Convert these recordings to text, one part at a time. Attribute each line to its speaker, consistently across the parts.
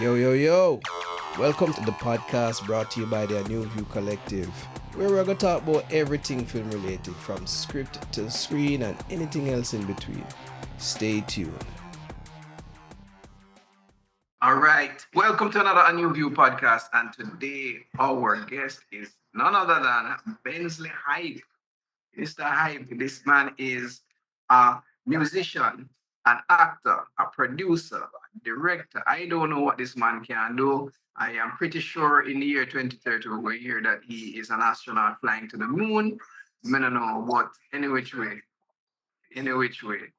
Speaker 1: Yo, yo, yo. Welcome to the podcast brought to you by the ANOUVUE Collective, where we're going to talk about everything film related, from script to screen and anything else in between. Stay tuned. All right. Welcome to another ANOUVUE podcast. And today, our guest is none other than Benzly Hype. Mr. Hype, this man is a musician, an actor, a producer, a director. I don't know what this man can do. I am pretty sure in the year 2030 we're going to hear that he is an astronaut flying to the moon. I don't know what, any which way, any which way.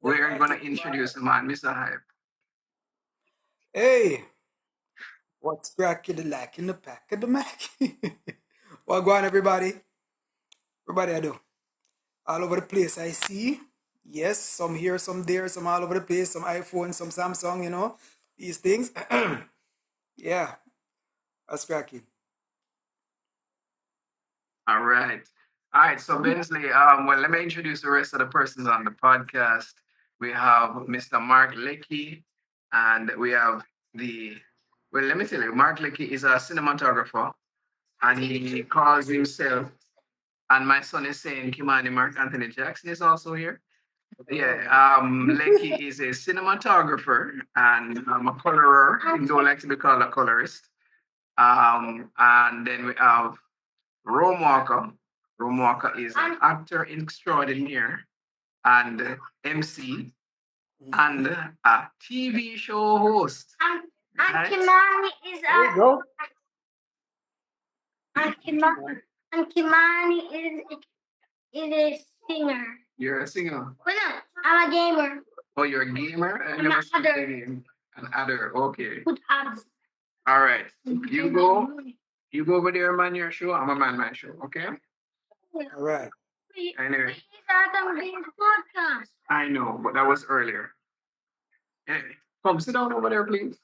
Speaker 1: We're going to introduce the man, Mr. Hype.
Speaker 2: Hey, what's cracking the lack in the pack of the Mac? What going, everybody? Everybody, I do. All over the place, I see. Yes, some here, some there, some all over the place, some iPhone, some Samsung, these things. Yeah, that's cracking.
Speaker 1: All right. All right. So Benzly, well, let me introduce the rest of the persons on the podcast. We have Mr. Mark Leckie, and we have well, let me tell you, Mark Leckie is a cinematographer, and he calls himself, and my son is saying Kimani Mark Anthony Jackson is also here. Yeah, Leckie is a cinematographer and a colorer. He don't like to be called a colorist. And then we have Rome Walker. Rome Walker is an actor extraordinaire and MC and a TV show host.
Speaker 3: And
Speaker 1: Right?
Speaker 3: Kimani is
Speaker 2: There you go.
Speaker 3: and Kimani is a singer.
Speaker 1: You're a singer.
Speaker 3: Well, no, I'm a gamer.
Speaker 1: Oh, you're a gamer? I
Speaker 3: I'm
Speaker 1: never
Speaker 3: an
Speaker 1: seen
Speaker 3: other.
Speaker 1: the game. An other, okay.
Speaker 3: Good odds.
Speaker 1: All right. You go over there, man, your show. I'm a man, my show, okay?
Speaker 2: All right.
Speaker 1: Anyway,
Speaker 3: He's on the podcast.
Speaker 1: I know, but that was earlier. Anyway, come sit down over there, please.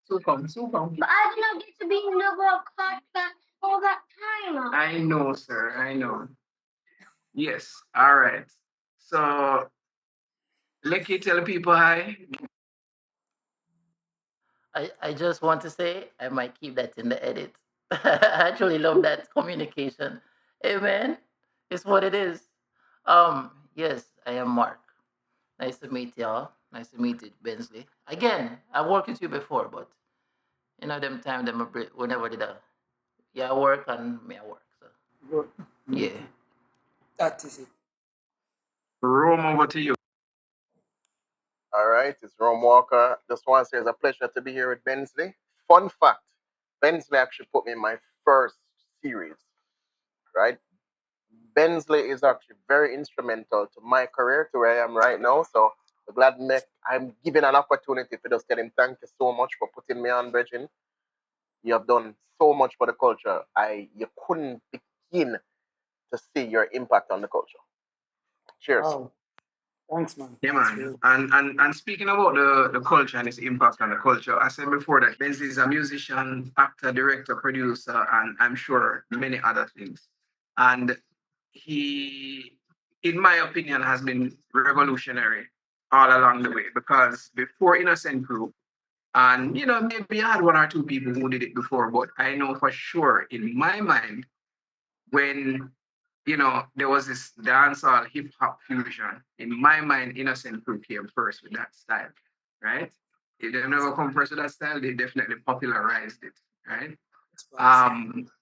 Speaker 1: So come.
Speaker 3: But I did not get to be in the podcast all that time.
Speaker 1: I know, sir. I know. Yes. All right. So, Lecky, tell people hi.
Speaker 4: I just want to say I might keep that in the edit. I actually love that communication. Hey man, it's what it is. Yes, I am Mark. Nice to meet y'all. Nice to meet you, Benzly. Again, I worked with you before, but them time them whenever did I work and me I work. So
Speaker 2: Good.
Speaker 4: yeah.
Speaker 2: That is it.
Speaker 1: Rome, over to you.
Speaker 5: All right, it's Rome Walker. Just want to say it's a pleasure to be here with Benzly. Fun fact, Benzly actually put me in my first series, right? Benzly is actually very instrumental to my career, to where I am right now. So I'm given an opportunity to just tell him thank you so much for putting me on, Bridging. You have done so much for the culture. You couldn't begin to see your impact on the culture. Cheers.
Speaker 2: Wow. Thanks, man.
Speaker 1: Yeah,
Speaker 2: Thanks
Speaker 1: man.
Speaker 2: for
Speaker 1: And speaking about the culture and its impact on the culture, I said before that Benzi is a musician, actor, director, producer, and I'm sure many other things. And he, in my opinion, has been revolutionary all along the way, because before Innocent Kru, and maybe I had one or two people who did it before, but I know for sure in my mind, when there was this dancehall hip hop fusion. In my mind, Innocent Kru came first with that style, right? If they never come first with that style, they definitely popularized it, right?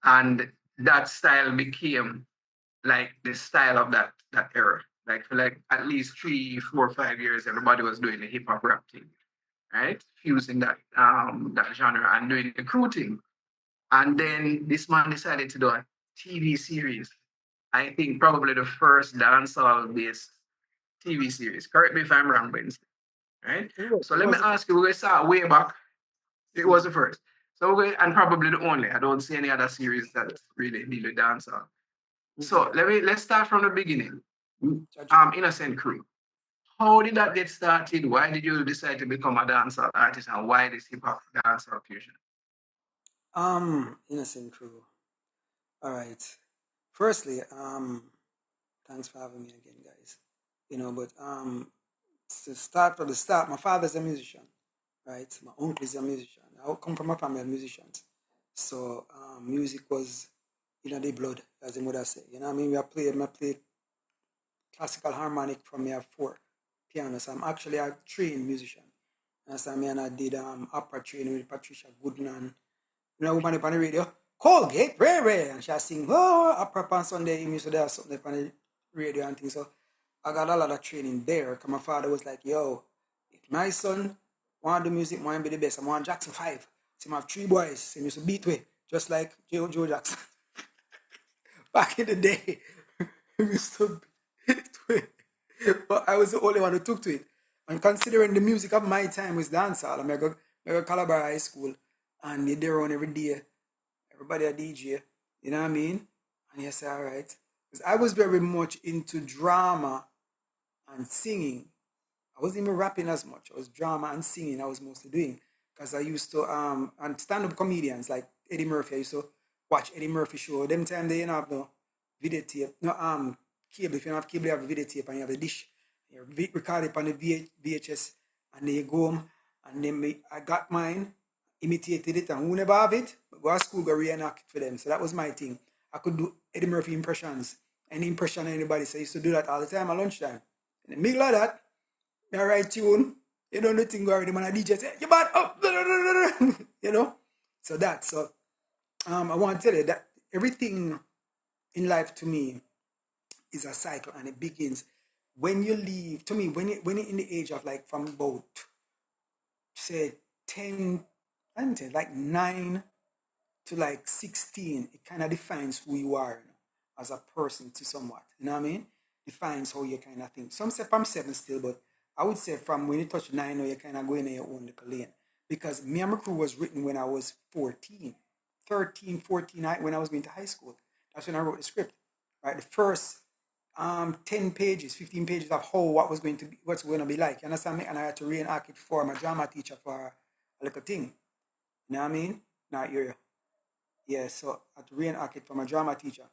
Speaker 1: And that style became like the style of that era. Like for like at least 3, 4, 5 years, everybody was doing the hip hop rap thing, right? Fusing that genre and doing the crew thing. And then this man decided to do a TV series. I think probably the first dancehall based TV series. Correct me if I'm wrong, Wednesday. Right? So let me ask you, we're going to start way back. It was the first. So and probably the only. I don't see any other series that really deal with dancehall. So let's start from the beginning. Innocent Kru. How did that get started? Why did you decide to become a dancehall artist, and why this hip hop dancehall fusion?
Speaker 2: Innocent Kru. All right. Firstly, thanks for having me again, guys. But to start from the start, my father's a musician, right? My uncle is a musician. I come from a family of musicians. So music was, the blood, as the mother say. You know what I mean? I play classical harmonic from me at 4 piano. So I'm actually a trained musician. That's what I mean. I did opera training with Patricia Goodman. You know, woman up on the radio, Colgate, Ray, and she sing, opera on Sunday. You used to do something up on the radio and things. So I got a lot of training there. Because my father was like, yo, if my son want to do music, want to be the best, I want Jackson 5. So I have 3 boys. So he used to beat way, just like Joe Jackson. Back in the day, we used to beat way. But I was the only one who took to it. And considering the music of my time was dancehall, I go Calabar High School, and you're there on every day. Everybody a DJ, you know what I mean? And you say, all right. Because I was very much into drama and singing. I wasn't even rapping as much. I was drama and singing I was mostly doing. Because I used to, and stand-up comedians like Eddie Murphy, I used to watch Eddie Murphy show. Them time they didn't have no videotape, no cable. If you don't have cable, you have a videotape and you have a dish. You record it on the VHS and then you go home and then I got mine, imitated it, and who never have it, go to school, go reenact it for them. So that was my thing. I could do Eddie Murphy impressions, any impression of anybody. So I used to do that all the time at lunchtime. In the middle of that, I write tune, you know, the thing already, man, a DJ say, you bad up, you know? So I want to tell you that everything in life to me is a cycle, and it begins when you leave. To me, when you're in the age of like from about say 10, I don't say like 9 to like 16, it kind of defines who you are, as a person to somewhat. You know what I mean? Defines how you kind of think. Some say from 7 still, but I would say from when you touch 9, or you kind of go in your own little lane. Because Mi Kru was written when I was 14, 13, 14, when I was going to high school. That's when I wrote the script. Right, the first 10 pages, 15 pages of what's going to be like. You understand me? And I had to reenact it for my drama teacher for a little thing. You know what I mean? Not you. Yeah, so I had to reenact it for my drama teacher.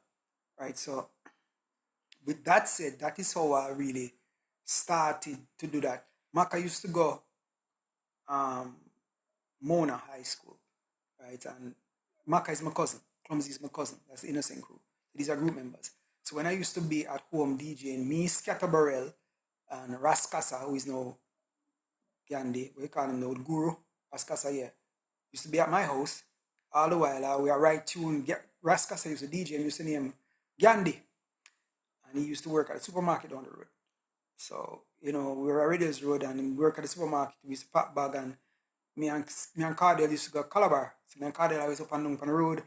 Speaker 2: Right, so with that said, that is how I really started to do that. Maka used to go Mona High School, right? And Maka is my cousin. Clumsy is my cousin. That's the Innocent Kru. These are group members. So when I used to be at home DJing, me, Scatterbarrel, and Raskasa, who is now Gandhi, we call him now Guru, Raskasa, yeah, used to be at my house. All the while, we are right tune. Raskasa used to DJ and used to name Gandhi. And he used to work at the supermarket down the road. So, we were already this road and we work at the supermarket. We used to pack bag, and me and Cardell used to go Calabar. So me and Cardell always up and down on the road.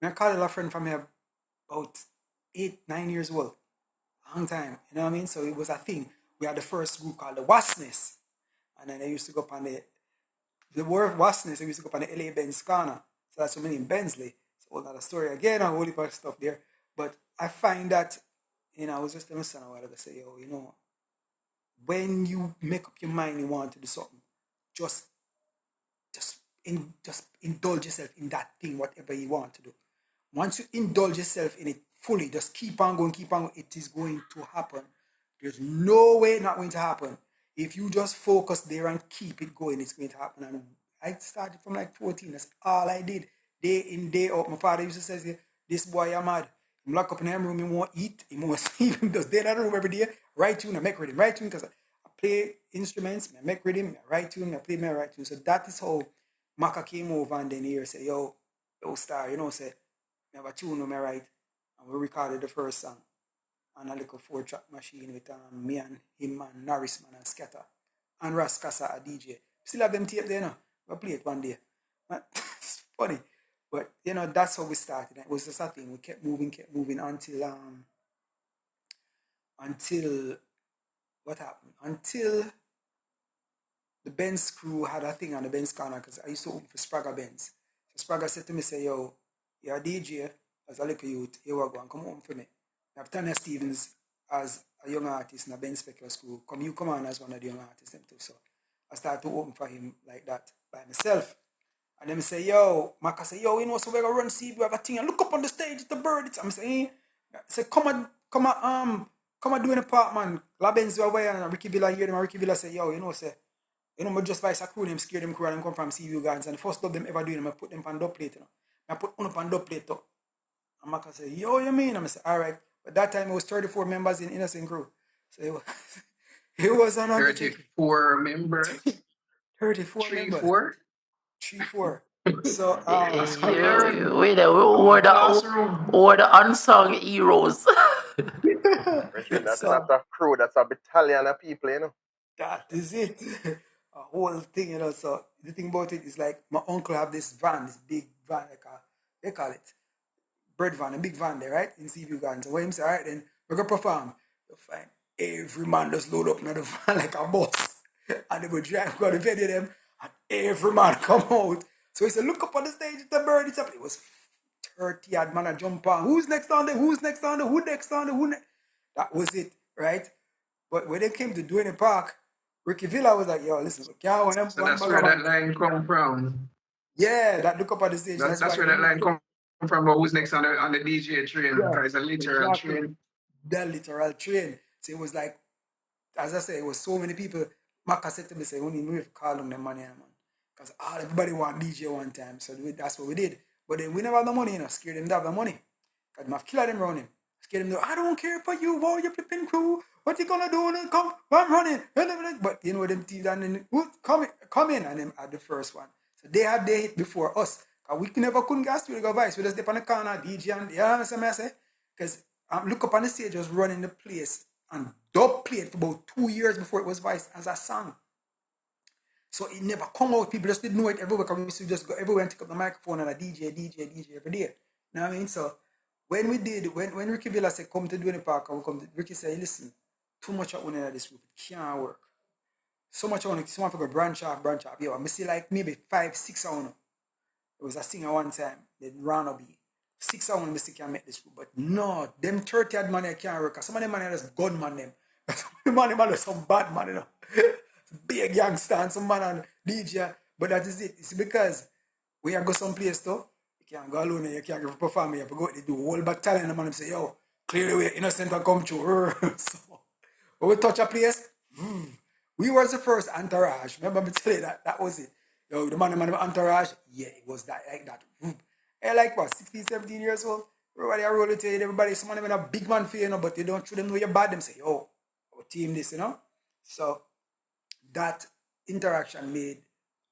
Speaker 2: Me and Cardell, a friend from me, about 8, 9 years old. Long time, you know what I mean? So it was a thing. We had the first group called the Wasness. And then I used to go up on the word Wasness, I used to go up on the LA Benz corner. So that's what I mean, Benzly. So all that story again, a whole heap of stuff there. But I find that, I was just telling my son a while ago, say, yo, when you make up your mind you want to do something, just indulge yourself in that thing, whatever you want to do. Once you indulge yourself in it fully, just keep on going, it is going to happen. There's no way not going to happen. If you just focus there and keep it going, it's going to happen. And I started from like 14. That's all I did. Day in, day out. My father used to say, this boy, I'm mad. He lock up in his room, he won't eat, he won't sleep. He just stay in that room every day. Write tune, I make rhythm. Write tune, because I play instruments, I make rhythm, I write tune, I play my write tune. So that is how Maka came over, and then here say, yo, Star, say, I have a tune on my right. And we recorded the first song on a little 4-track machine with me and him and Norris man and Scatter and Raskasa, a DJ. Still have them tape there now. We'll play it one day. It's funny. But that's how we started. It was just a thing. We kept moving until what happened? Until the Benz crew had a thing on the Benz corner, because I used to open for Spragga Benz. So Spragga said to me, say, yo, you're a DJ as a little youth, you are going, come home for me. You have Tanya Stevens as a young artist in a Ben Specular school. Come on as one of the young artists them too. So I started to open for him like that by myself. And then I say, yo, Maka say, yo, so we're gonna run see if we have a thing. And look up on the stage, it's the bird. I'm saying, say, come on, come and do in the park, man. La Benzly away and Ricky Villa hear them and Ricky Villa say, yo, I just buy a crew, them scare them crew and them come from CU guys. And the first dub them ever doing, I put them on dub plate, I put one up on dub plate, And Maka say, yo, you mean? I'm say, all right. But that time it was 34 members in Innocent Kru. So it was an
Speaker 1: 34 members.
Speaker 2: 34
Speaker 1: 3,
Speaker 2: members.
Speaker 1: 4?
Speaker 2: 3, 4. So
Speaker 4: wait there, who were the unsung heroes?
Speaker 5: Richard, that's not a crew, that's a battalion of people,
Speaker 2: That is it. A whole thing, So the thing about it is like my uncle have this van, this big van, they call it bread van, a big van there, right? In Seaview Gardens. So when him say, all right, then we're gonna perform. You'll find every man just load up in the van like a bus. And they go drive, go to the venue them, and every man come out. So he said, look up on the stage, the bird, it's up. It was 30 odd man a jump on. Who's next on there? Who's next on there? Who next on there? Who next? That was it, right? But when they came to doing the park, Ricky Villa was like, yo, listen, we can't want them.
Speaker 1: So that's where that line come from.
Speaker 2: Yeah, that look up at the stage.
Speaker 1: That's where that line come from. But who's next on the DJ train?
Speaker 2: Yeah,
Speaker 1: Because it's a literal train.
Speaker 2: The literal train. So it was like, as I say, it was so many people. Maka said to me, say, we need to call them the money, man. Because everybody want DJ one time. So that's what we did. But then we never have the money, Scared them to have the money. Because my killer them running. Scared them, I don't care for you, boy, you flipping crew. What you gonna do? Come, I'm running. But them teams and then come in and them at the first one. So they had their hit before us. Cause we never couldn't get to the vice. We just dip on the corner, DJ and you understand what I say? Because look up on the stage, just running the place and dub played for about 2 years before it was vice as a song. So it never come out. People just didn't know it everywhere because we used to just go everywhere and take up the microphone and a DJ every day. You know what I mean? So when we did, when Ricky Villa said come to do the park, Ricky said, listen, too much of one in this group, it can't work. So much on it, someone for branch off. Yo, I see like maybe 5, 6 on it. It was a singer one time, then Rana B. 6 on I can make this group. But no, them 30 odd man can't work. Some of them man are just gunman them. Some of them man are some bad man, Big youngster and some man and DJ. But that is it. It's because when you go someplace though, you can't go alone, you can't go perform, you have to go they do a whole battalion and the man say, yo, clear the way, innocent and come through. So when we touch a place, we was the first entourage. Remember me tell you that was it. Yo, the man entourage, yeah, it was that like that. Hey, like what, 16, 17 years old? Everybody are rolling to it, everybody, some of them a big man for you, but they don't show them know you're bad. Them say, yo, our team this, So that interaction made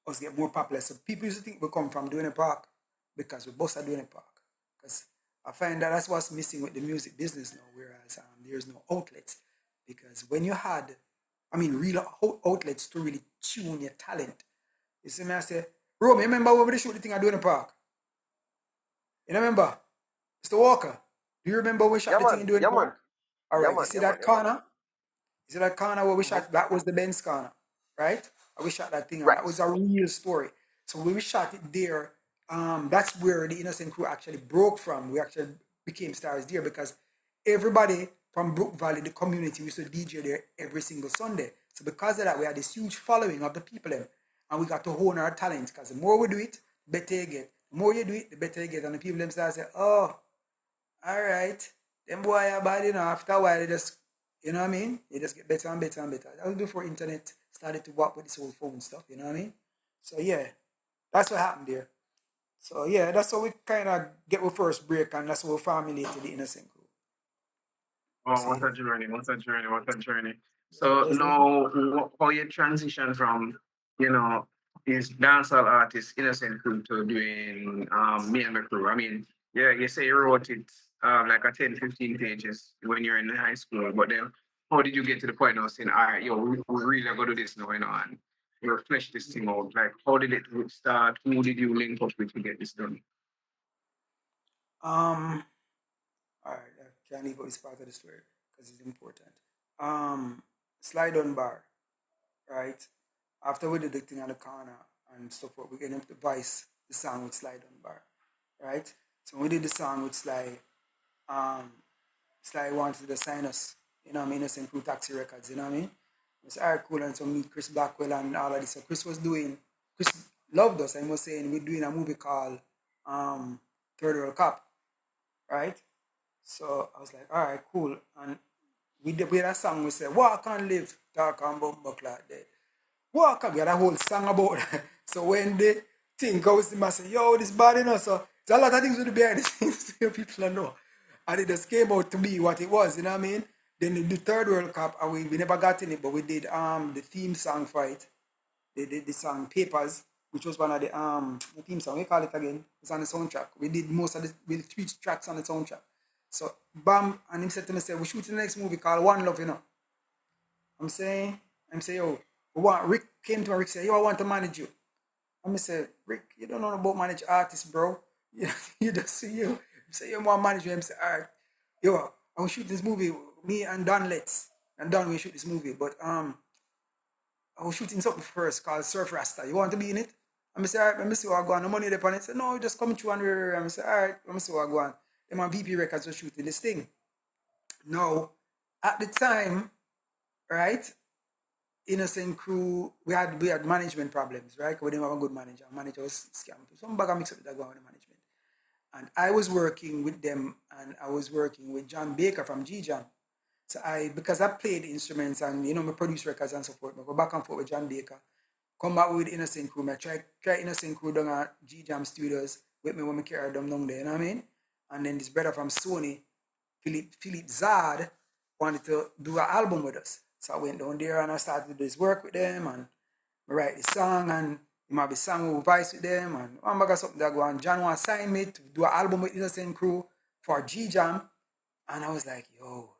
Speaker 2: us get more popular. So people used to think we come from doing a park because we both are doing a park. Because I find that's what's missing with the music business now, whereas there's no outlets. Because when you had, real outlets to really tune your talent. You see me, I say, bro, remember when we shoot the thing I do in the park? You remember? Mr. Walker, do you remember when we shot the thing doing the park? All right, you see that corner? You see that corner where we shot? That was the Benz corner, right? We shot that thing. Right. That was a real story. So when we shot it there, that's where the Innocent Kru actually broke from. We actually became stars there because everybody from Brook Valley, the community, used to DJ there every single Sunday. So because of that, we had this huge following of the people there. And we got to hone our talent because the more we do it, the better you get. The more you do it, the better you get. And the people themselves say, oh, all right, them boy are bad, after a while, they just, you know what I mean? They just get better and better and better. That was before internet started to work with this whole phone stuff, you know what I mean? So yeah, that's what happened there. So yeah, that's how we kind of get our first break, and that's how we formulated the Innocent Kru.
Speaker 1: Oh, what a journey. So now, how you transition from, this dancehall artist, Innocent Kru, to doing Mi Kru? Yeah, you say you wrote it like a 10, 15 pages when you're in high school, but then how did you get to the point of saying, all right, yo, we really are going to do this now, and you flesh this thing out? Like, how did it start? Who did you link up with to get this done?
Speaker 2: All right, I can't leave out this part of the story because it's important. Slide on bar, right? After we did the thing on the corner and stuff, we get him to voice the song with Slide on bar, right? So when we did the song with Sly, Sly wanted to sign us, Innocent Kru Taxi Records, you know what I mean? It was all right, cool, and so meet Chris Blackwell and all of this. So Chris loved us and was saying we're doing a movie called Third World Cop, right? So I was like, all right, cool. And we had a song we say, walk and live, talk and bumbo clock dead. Walk up, we had a whole song about that. So when they think goes to say, yo, this bad, you know, so there's a lot of things with the behind the scenes people don't know. And it just came out to be what it was, you know what I mean? Then in the third World Cup, and we never got in it, but we did the theme song fight. They did the song Papers, which was one of the theme song. We call it again. It's on the soundtrack. We did most of we did 3 tracks on the soundtrack. So bam, and him said to me, say, we shooting the next movie called One Love, you know. I'm saying, yo, Rick came to me, Rick said, yo, I want to manage you. I'm say, Rick, you don't know about manage artists, bro. You just see you. Say, you want to manage you. I'm say, all right, yo, I will shoot this movie. Me and Don Letts. And Don will shoot this movie. But I was shooting something first called Surf Rasta. You want to be in it? I'm say, all right, let me see what I go on. No money there on it. Say, no, just come through and I'm say, all right, let me see what I go on. Them on VP Records was shooting this thing. Now, at the time, right, Innocent Kru, we had management problems, right? We didn't have a good manager. Manager was scam. Some bag of mix up that going on the management. And I was working with them, and I was working with John Baker from G-Jam. So because I played instruments and, you know, I produce records and so forth, I go back and forth with John Baker, come back with Innocent Kru. I try Innocent Kru down at G-Jam Studios with me when I carry them down there, you know what I mean? And then this brother from Sony, Philip Zard, wanted to do an album with us. So I went down there and I started to do this work with them and I write the song and you might be song with voice with them and one bag of something that go on. John want to sign me to do an album with Innocent Kru for G-Jam. And I was like, yo,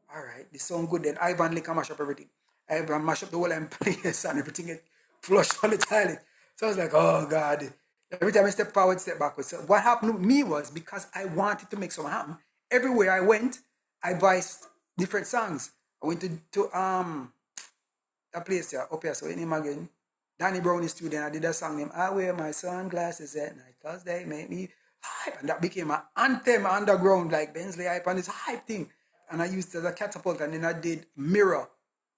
Speaker 2: all right, this sound good. Then Ivan Lee can mash up everything. Ivan mash up the whole place and everything get flushed on the toilet. So I was like, oh God. Every time I step forward, step backwards. So what happened with me was because I wanted to make something happen. Everywhere I went, I voiced different songs. I went to a place here, up here, so in him again. Danny Brown is student. I did a song named I Wear My Sunglasses at Night Cause They Make Me Hype. And that became an anthem underground like Benzly Hype and this hype thing. And I used it as a catapult and then I did Mirror.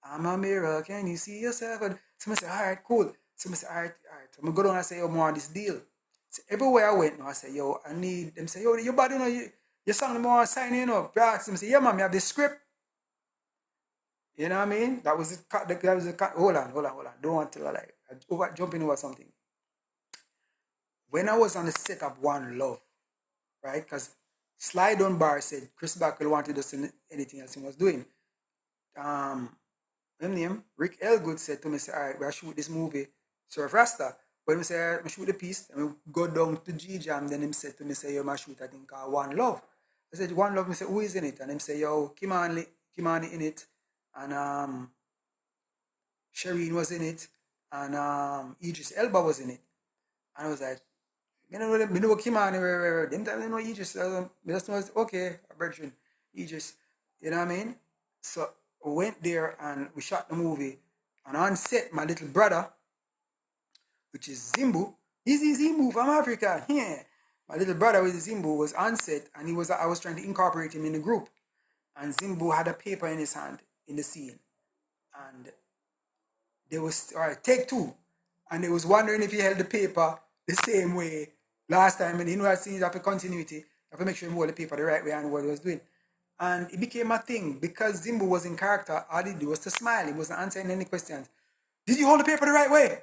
Speaker 2: I'm a mirror, can you see yourself? And so I said, all right, cool. So I said, all right. So I go down and say, yo, more on this deal. So everywhere I went, I say, yo, I need them say, yo, your body, you know, your song more signing up. I asked them, say, yeah, man, I have the script. You know what I mean? That was the hold on. Don't want to like jumping over something. When I was on the set of One Love, right? Because Sly Dunbar said Chris Buckle wanted us in anything else he was doing. His name, Rick Elgood said to me, say, all right, we'll shoot this movie, Surf Rasta. When we say, I shoot the piece, and we go down to G-Jam, then him said to me, say, yo, I shoot a thing called One Love. I said, One Love, I said, who is in it? And him say, yo, Kimani in it, and Shireen was in it, and Idris Elba was in it. And I was like, me know Kimani, them time I know Idris, I just know, okay, a virgin, Idris, you know what I mean? So we went there and we shot the movie, and on set, my little brother, which is Zimbu, he's Zimbu from Africa, yeah. My little brother with Zimbu was on set, and I was trying to incorporate him in the group, and Zimbu had a paper in his hand in the scene, and they was, all right, take 2. And they was wondering if he held the paper the same way last time. And you know, I seen that for continuity. You have to make sure he hold the paper the right way and what he was doing. And it became a thing because Zimbu was in character. All he did was to smile. He wasn't answering any questions. Did you hold the paper the right way?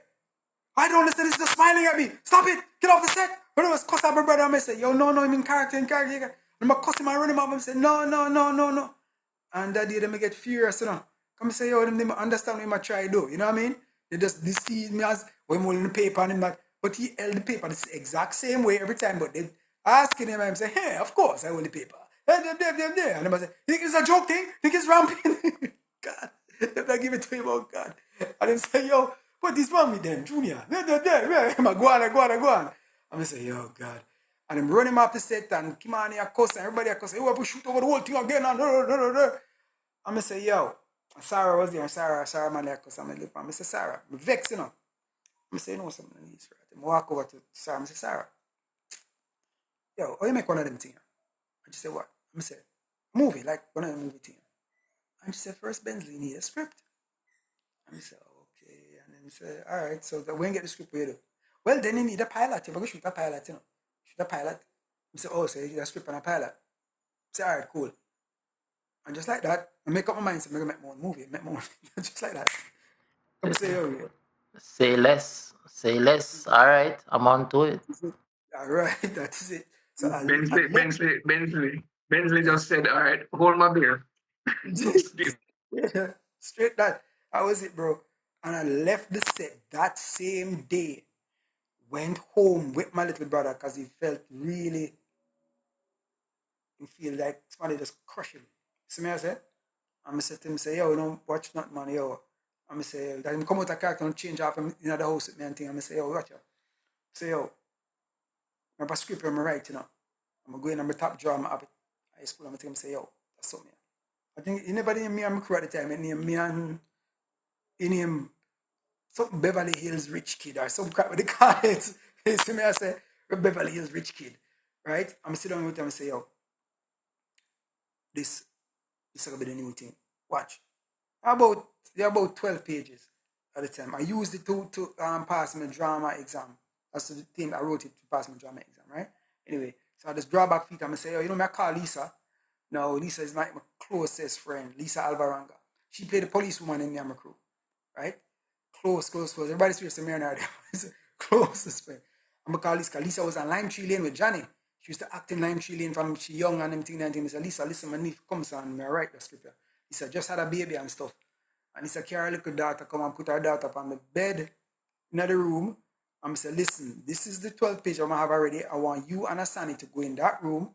Speaker 2: I don't understand. This is just smiling at me. Stop it. Get off the set. When I was cussing my brother, I said, yo, no, I'm in character. And I'm cussing him and running him up. I said, no. And that day, they get furious, you know. Come say, yo, them understand what I try to do, you know what I mean? They just see me as when I'm holding the paper and him that, but he held the paper the exact same way every time, but they asking him, and say, hey, of course I hold the paper. Hey, there. And I say, think it's a joke thing? Think it's ramping? God, they give it to him, oh God. And they say, yo, what is wrong with them, Junior? There. Go on. And I say, yo, God. And I'm running him off the set and Kimani a cuss and everybody a cuss. Hey, we shoot over the whole thing again. And I say, yo, Sarah was there. Sarah man like cuss. I'm like, I say, Sarah, I'm vexed, you know. I say, you know something I need for that. I walk over to Sarah. I say, Sarah, yo, how you make one of them things? And she said, what? I say, movie, like one of the movie things. And she said, first Benzly need a script. And I said, okay. And then he said, all right, so when you get the script, what you do? Well, then you need a pilot. You're going to shoot a pilot, you know. Shoot a pilot. I said, oh, so you need a script and a pilot. I said, all right, cool. And just like that, I make up my mind, so I'm going to make my own movie, just like that. I'm say, yo, yeah.
Speaker 4: Say less. Say less. All right. I'm on to it.
Speaker 2: All right, that is it. So I
Speaker 1: Benzly just said, all right, hold my beer.
Speaker 2: yeah, straight that. That was it, bro. And I left the set that same day. Went home with my little brother because he felt really, he feel like somebody just crush him. See me I say? And I said to him, say, yo, you don't watch nothing, man, yo. And I say, that him come out of character and change off him in the house with me and thing. And I say, yo, watch out. Say, yo, I have a script I'm writing, you know. I'm going on my top drawer, I have it. High school, I'm going to say, yo, that's something. I think he never named me and Mi Kru at the time. He named me and he named some Beverly Hills rich kid or some crap what they call it. You see me, I say, Beverly Hills rich kid. Right? I'm sitting down with him and say, yo, this is going to be the new thing. Watch. They're about 12 pages at the time. I used it to pass my drama exam. That's the thing I wrote it to pass my drama exam, right? Anyway, so I just draw back feet and I say, oh, you know me, I call Lisa. Now, Lisa is my closest friend, Lisa Alvaranga. She played the policewoman in Mi Kru, right? Close. Everybody speaks to me now. Closest friend. I'm going to call Lisa. Lisa was on Lime Tree Lane with Johnny. She used to act in Lime Tree Lane from she young and everything. I said, Lisa, listen, my niece comes on, I write the script. Lisa just had a baby and stuff. And Lisa carry her little daughter, come and put her daughter up on the bed in the room. I'm say, listen, this is the 12th page I'm going to have already. I want you and Asani to go in that room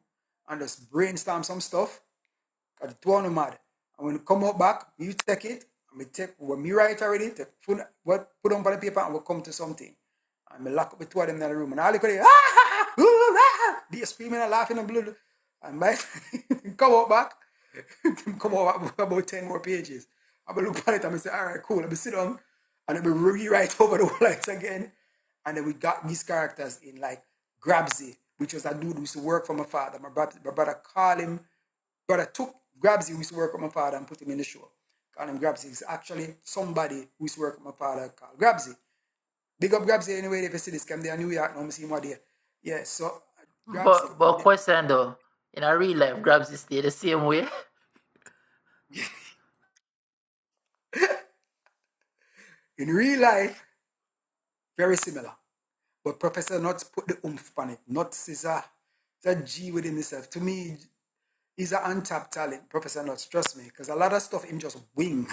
Speaker 2: and just brainstorm some stuff. Because the two of them mad. And when you come out back, you take it, and we take what me write already, put on the paper and we'll come to something. And we lock up the two of them in the room. And all you could hear, they're screaming and laughing and blood. And by come out back, come out back about 10 more pages. I will look at it and I say, all right, cool. I will sit down and I will rewrite over the whole lines again. And then we got these characters in like Grabsy, which was a dude who used to work for my father. My brother called him, brother took Grabsy, who used to work with my father, and put him in the show. Called him Grabsy. He's actually somebody who used to work with my father called Grabsy. Big up Grabsy anyway, if you see this, come there in New York, now I see him out there. Yeah, so Grabsy.
Speaker 4: But question though, in a real life, Grabsy stay the same way.
Speaker 2: In real life, very similar. But Professor Nuts put the oomph on it. Nuts is a G within himself. To me, he's an untapped talent, Professor Nuts, trust me. Because a lot of stuff him just wing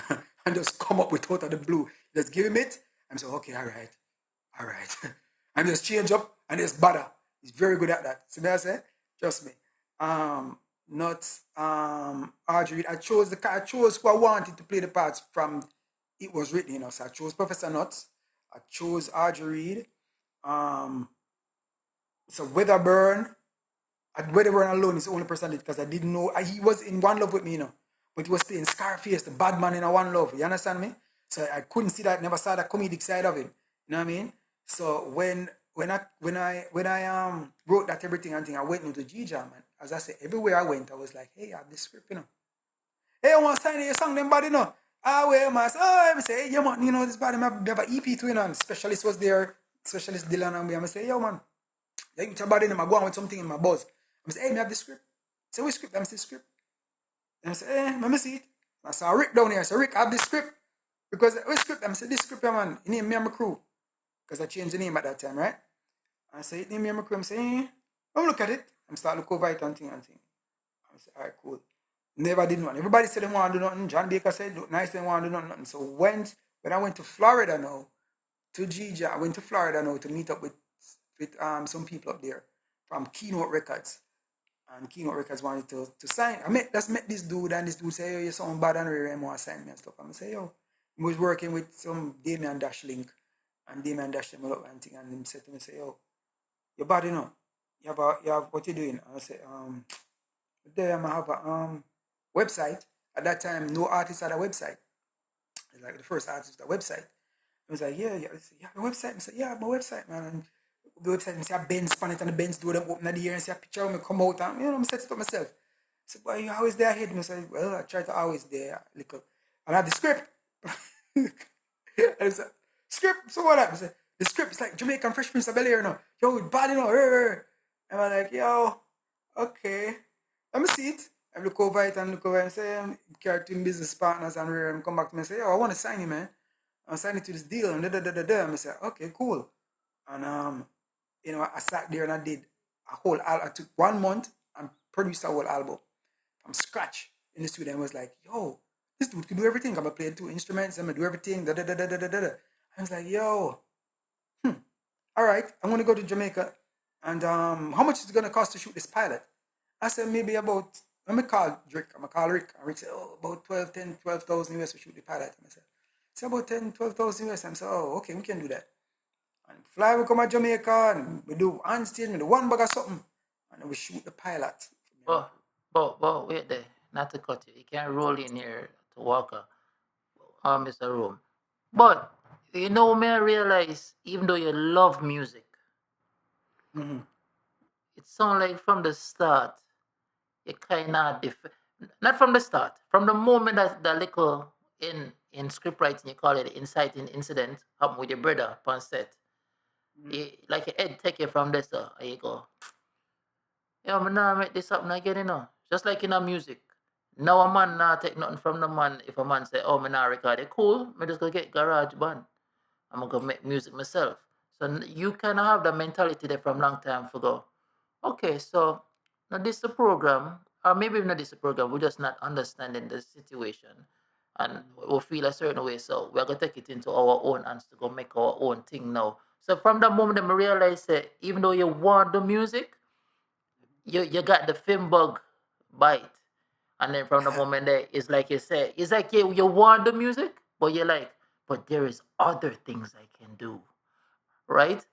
Speaker 2: and just come up with out of the blue. Just give him it, and so okay, all right. And just change up and just bother. He's very good at that. So that's it. Trust me. Nuts, Audrey. I chose who I wanted to play the parts from it was written, you know. So I chose Professor Nuts. I chose Audrey Reed. So Weatherburn alone is the only person because I didn't know he was in One Love with me, you know. But he was playing Scarface, the bad man in a One Love. You understand me? So I couldn't see that, never saw the comedic side of him. You know what I mean? So when I wrote that everything and thing, I went into G-Jam, and as I said, everywhere I went, I was like, hey, I have this script, you know. Hey, I want to sign your song, them body, you know. I say, hey, yeah, man, you know, this body, I have an EP to, you know, and Specialist was there, Specialist Dylan and me. I say, yo, man, you tell body, I'm going with something in my buzz. I say, hey, me have the script. I say, which script? I say, script. And I say, hey, let me see it. I saw Rick down here. I say, Rick, I have this script. Because, which script? I say, this script, man, you name Mi Kru. Because I changed the name at that time, right? I say, name Mi Kru. I say, hey, I'm look at it. I'm start look over it and thing. I say, all right, cool. Never did nothing. Everybody said they want to do nothing. John Baker said, look nice, they want to do nothing. So when I went to Florida now, to Gija, I went to Florida now to meet up with some people up there from Keynote Records. And Keynote Records wanted to sign. I met this dude, and this dude said, yo, you're something bad and rare, and want to sign me and stuff. And I say, yo, he was working with some Damian Dash link, and Damian Dash them up and thing, and he said to me, say, yo, you're bad, you know. You have what you doing? And I say, there I have a website. At that time, no artist had a website. It's like the first artist with a website. I was like, yeah. I said, yeah, the website. I said, yeah, my website, man. And the website, I see a Benz span it and the Benz door them open at the year and see a picture of me come out and, you know, I set it up myself. I said, boy, you always there ahead. I said, well, I try to always there. Little. And I have the script. And I said, script? So what? I said, the script is like Jamaican Fresh Prince of Bel-Air, you know. Yo, it's bad, you know. And I'm like, yo, okay. Let me see it. I look over it and say, carry team business partners and come back to me and say, yo, I want to sign you, man. I'm signing to this deal and I say, okay, cool. And you know, I sat there and I did a whole album. I took 1 month and produced a whole album from scratch in the studio and was like, yo, this dude can do everything. I'm gonna play 2 instruments, I'm gonna do everything. I was like, yo, all right, I'm gonna go to Jamaica. And how much is it gonna cost to shoot this pilot? I said maybe about, let me call Rick. I'm gonna call Rick. And Rick said, oh, about 12,000 US to shoot the pilot. And I said, it's about 12,000 US. And I said, oh, okay, we can do that. And fly, we come to Jamaica and we do on stage, we do 1 bag of something. And then we shoot the pilot.
Speaker 4: But wait there, not to cut you. You can't roll in here to Walker, Mr. Room. But you know, may I realize, even though you love music, it sounds like from the start, you kind of not from the start, from the moment that the little in script writing, you call it inciting incident happened with your brother upon set. Like your head take you from this, and you go, yeah, I'm not make this happen again, you know. Just like in a music. Now a man not take nothing from the man if a man say, oh, me not record it. Cool, me just go get garage band. I'm gonna go make music myself. So you kind of have the mentality there from long time ago. Okay, so now this is the program, or maybe not this is the program, we're just not understanding the situation and we feel a certain way. So we're gonna take it into our own hands to go make our own thing now. So from that moment, I realized that even though you want the music, you got the film bug bite. And then from the moment there, it's like you say, it's like you want the music, but you're like, but there is other things I can do, right?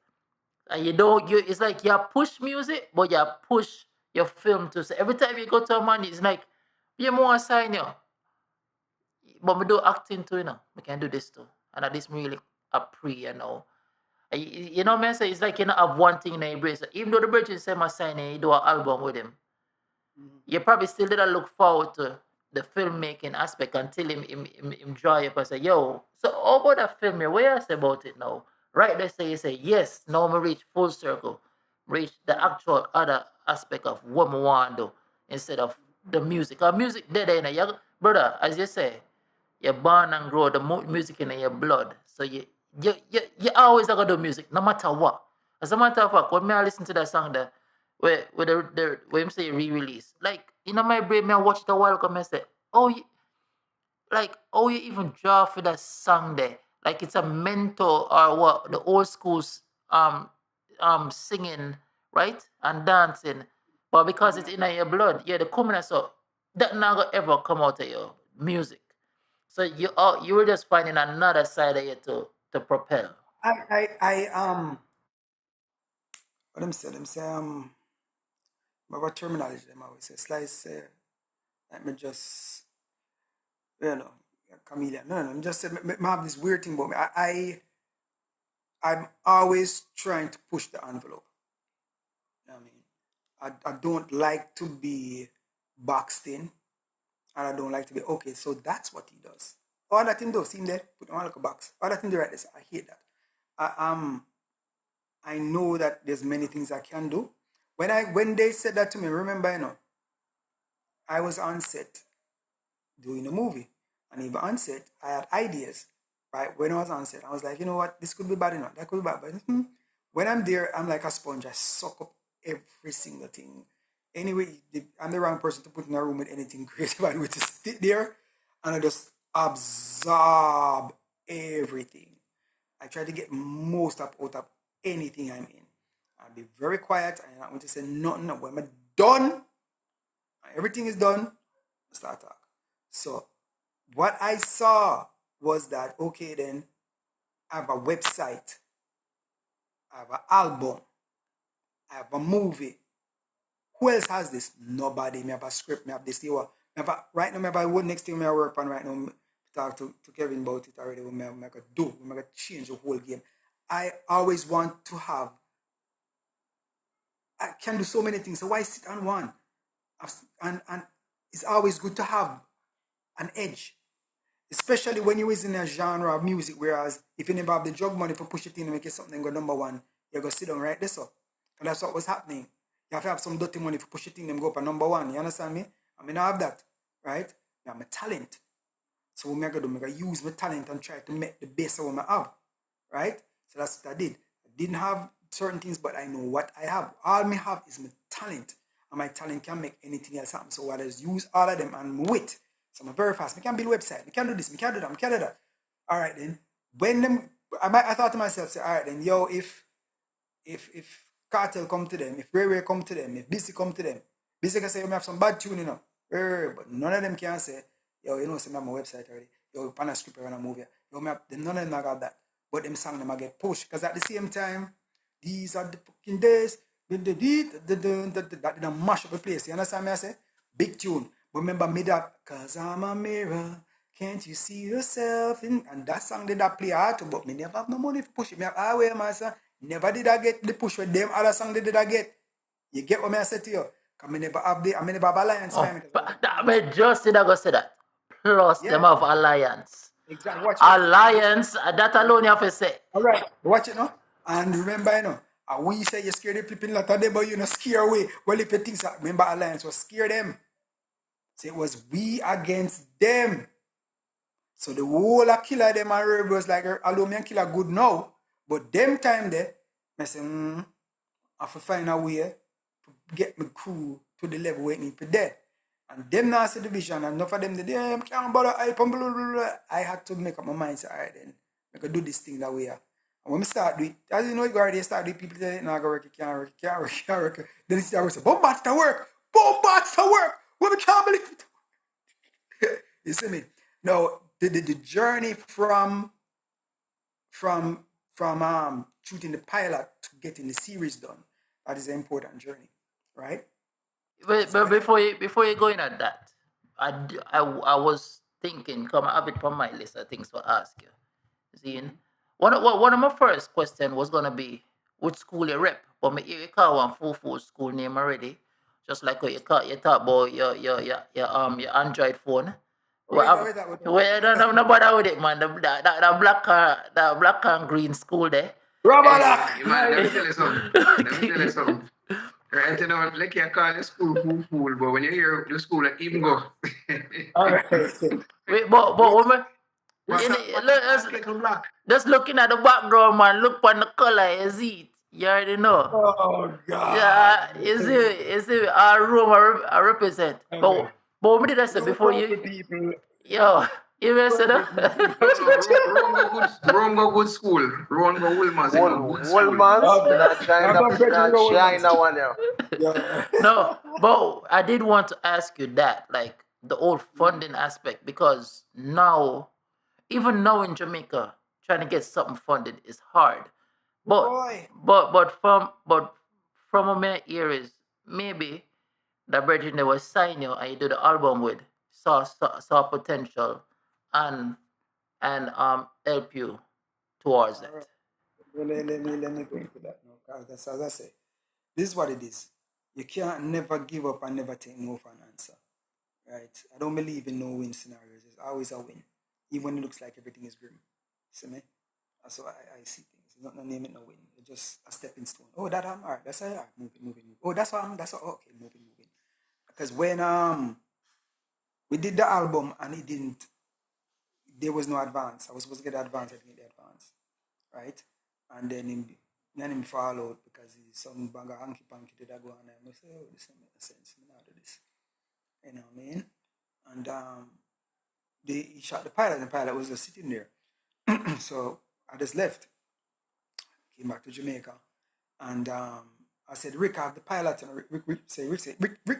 Speaker 4: And you don't, it's like you push music, but you push your film too. So every time you go to a man, it's like, you more sign you. But we do acting too, you know. We can do this too. And at this really a pre, you know. You know, man, say it's like you know have one thing in the brain. So even though the bridge say my signing, you do an album with him. You probably still didn't look forward to the filmmaking aspect until him draw you up and say, yo, so how about that film here? What you say about it now? Right there, say you say, yes, now I reach full circle, reach the actual other aspect of what I want to do instead of the music. Because music dead in you, brother, as you say, you're born and grow the music in your blood. So you always are gonna do music, no matter what. As a matter of fact, when I listen to that song there, where the when you say re-release, like you know my brain, I watch it a while ago and say, oh, oh, you even draw for that song there, like it's a mentor or what the old schools singing right and dancing, but because it's in your blood, yeah, the coming so that not gonna ever come out of your music. So you were just finding another side of you to propel.
Speaker 2: What them say, what terminology them always say, slice, let me just, you know, chameleon. No, I'm just saying, I have this weird thing about me. I'm always trying to push the envelope. You know what I mean? I don't like to be boxed in, and I don't like to be, okay, so that's what he does. All that him does, see him there, put him on like a box. All that him do right there, I hate that. I know that there's many things I can do. When they said that to me, remember, you know, I was on set doing a movie. And even on set, I had ideas. Right? When I was on set, I was like, you know what, this could be bad enough, that could be bad. But when I'm there, I'm like a sponge. I suck up every single thing. Anyway, I'm the wrong person to put in a room with anything creative. I would just sit there and I just absorb everything. I try to get most out of anything I'm in. I'll be very quiet. I'm not going to say nothing. When I'm done, everything is done, I start talk. So what I saw was that, okay, then I have a website, I have an album, I have a movie. Who else has this? Nobody. Me have a script, me have this here. Right now, I have one next thing I work on right now. Talk to Kevin about it already. We make a do. We make a change the whole game. I always want to have. I can do so many things. So why sit on one? And it's always good to have an edge, especially when you're in a genre of music. Whereas if you never have the drug money for push it in and make it something go number one, you're gonna sit down right there. So, and that's what was happening. You have to have some dirty money for push it in and go up a number one. You understand me? I mean, I have that, right? I'm a talent. So what I gonna do? I use my talent and try to make the best of what I have, right? So that's what I did. I didn't have certain things, but I know what I have. All me have is my talent, and my talent can make anything else happen. So I just use all of them and wait. So I'm very fast. I can build a website. I can do this. I can do that. I can do that. All right then. When them, I thought to myself, say, all right then, yo, if Cartel come to them, if Ray come to them, if BC come to them, BC can say, you have some bad tune, you know. But none of them can say, yo, you know, say, I have my website already. Yo, pan a script when I move here. Yo, none of them got that. But them song them I get pushed. Because at the same time, these are the fucking days when they did that mash up the place. You understand me? I say? Big tune. But remember me that, cause I'm a mirror. Can't you see yourself in? And that song did that play hard too, but me never have no money to push it. Me have highway, my son. Never did I get the push with them other song did I get. You get what I said to you? Cause me never have the, I mean never have alliance.
Speaker 4: I mean, just did I go say that. Plus
Speaker 2: Yeah.
Speaker 4: them have alliance.
Speaker 2: Exactly. Watch it.
Speaker 4: Alliance, that alone you have to say.
Speaker 2: All right, watch it now. And remember, you know, we say you scare the flipping lot of them, but you know, scare away. Well, if you think so, remember Alliance was scare them. So it was we against them. So the whole of killer them and Rebel was like, although me and killer good now, but them time there, I say, I have to find a way to get my crew to the level where it need to there. And them now see the vision, and enough of them, they can't bother hype and blah, blah, blah. I had to make up my mind, say, all right then, I can do this thing that way. And when we start doing it, as you know, you already start doing people say, no, I go work, it can't work, it can't work, it can't work. Then it start to say, bombats to work, bombats to work. Well, we can't believe it. You see me? Now, the journey from shooting the pilot to getting the series done, that is an important journey, right?
Speaker 4: But before you go in at that, I was thinking, come I have it from my list of things to ask you. See, one of my first question was gonna be which school you rep, but me hear you call one full school name already. Just like how you talk about your Android phone. Well, no bother with it, man. The black and green school there.
Speaker 2: Rabalak!
Speaker 1: Man, let me tell you something. Let me tell you something. Right, you know, like you call the school fool, but when you hear the school, like even go.
Speaker 2: All right.
Speaker 4: Wait, but woman,
Speaker 1: Black.
Speaker 4: just looking at the background, man. Look on the color, is it? You already know.
Speaker 2: Oh God.
Speaker 4: Yeah, is it our room I represent. But what did I say before you?
Speaker 2: People.
Speaker 4: Yo, you ever said that?
Speaker 1: Rome go good school. Rome go Wilmans. Good school.
Speaker 5: Wilmans, China one, yeah.
Speaker 4: No, but I did want to ask you that, like the whole funding aspect, because now, even now in Jamaica, trying to get something funded is hard. But
Speaker 2: Boy.
Speaker 4: but from my ears, maybe the brethren they will sign you and you do the album with saw potential and help you towards it.
Speaker 2: Let me go into that now. Because that's as I say. This is what it is. You can't never give up and never take no for an answer. Right? I don't believe in no win scenarios. There's always a win. Even when it looks like everything is grim. See me? That's how I see things. It's not no name it no win. It's just a stepping stone. Oh, that I'm alright. That's alright. Moving. Oh, that's what okay, moving. Because when we did the album and it didn't, there was no advance. I was supposed to get the advance, I didn't get the advance. Right? And then him fall out because he's some bag of hanky panky did I go on and I say, oh, this doesn't make sense. I'm not do this. You know what I mean? And he shot the pilot, and the pilot was just sitting there. So I just left. Came back to Jamaica. And I said, Rick, I have the pilot. And Rick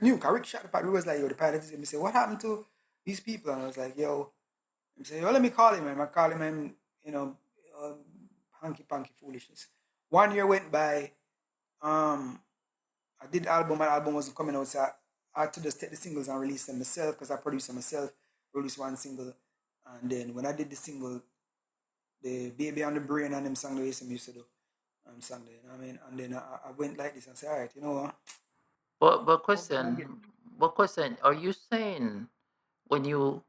Speaker 2: knew, because Rick shot the pilot. Rick was like, yo, the pilot is him. He said, what happened to these people? And I was like, yo, he said, yo, let me call him. And I call him, and, you know, hanky panky foolishness. 1 year went by. I did the album. My album wasn't coming out, so I had to just take the singles and release them myself because I produced them myself. Released one single, and then when I did the single, the Baby on the Brain and them song they used to do, song there, you know what I mean? And then I went like this and said, all right, you know what?
Speaker 4: But question, are you saying when you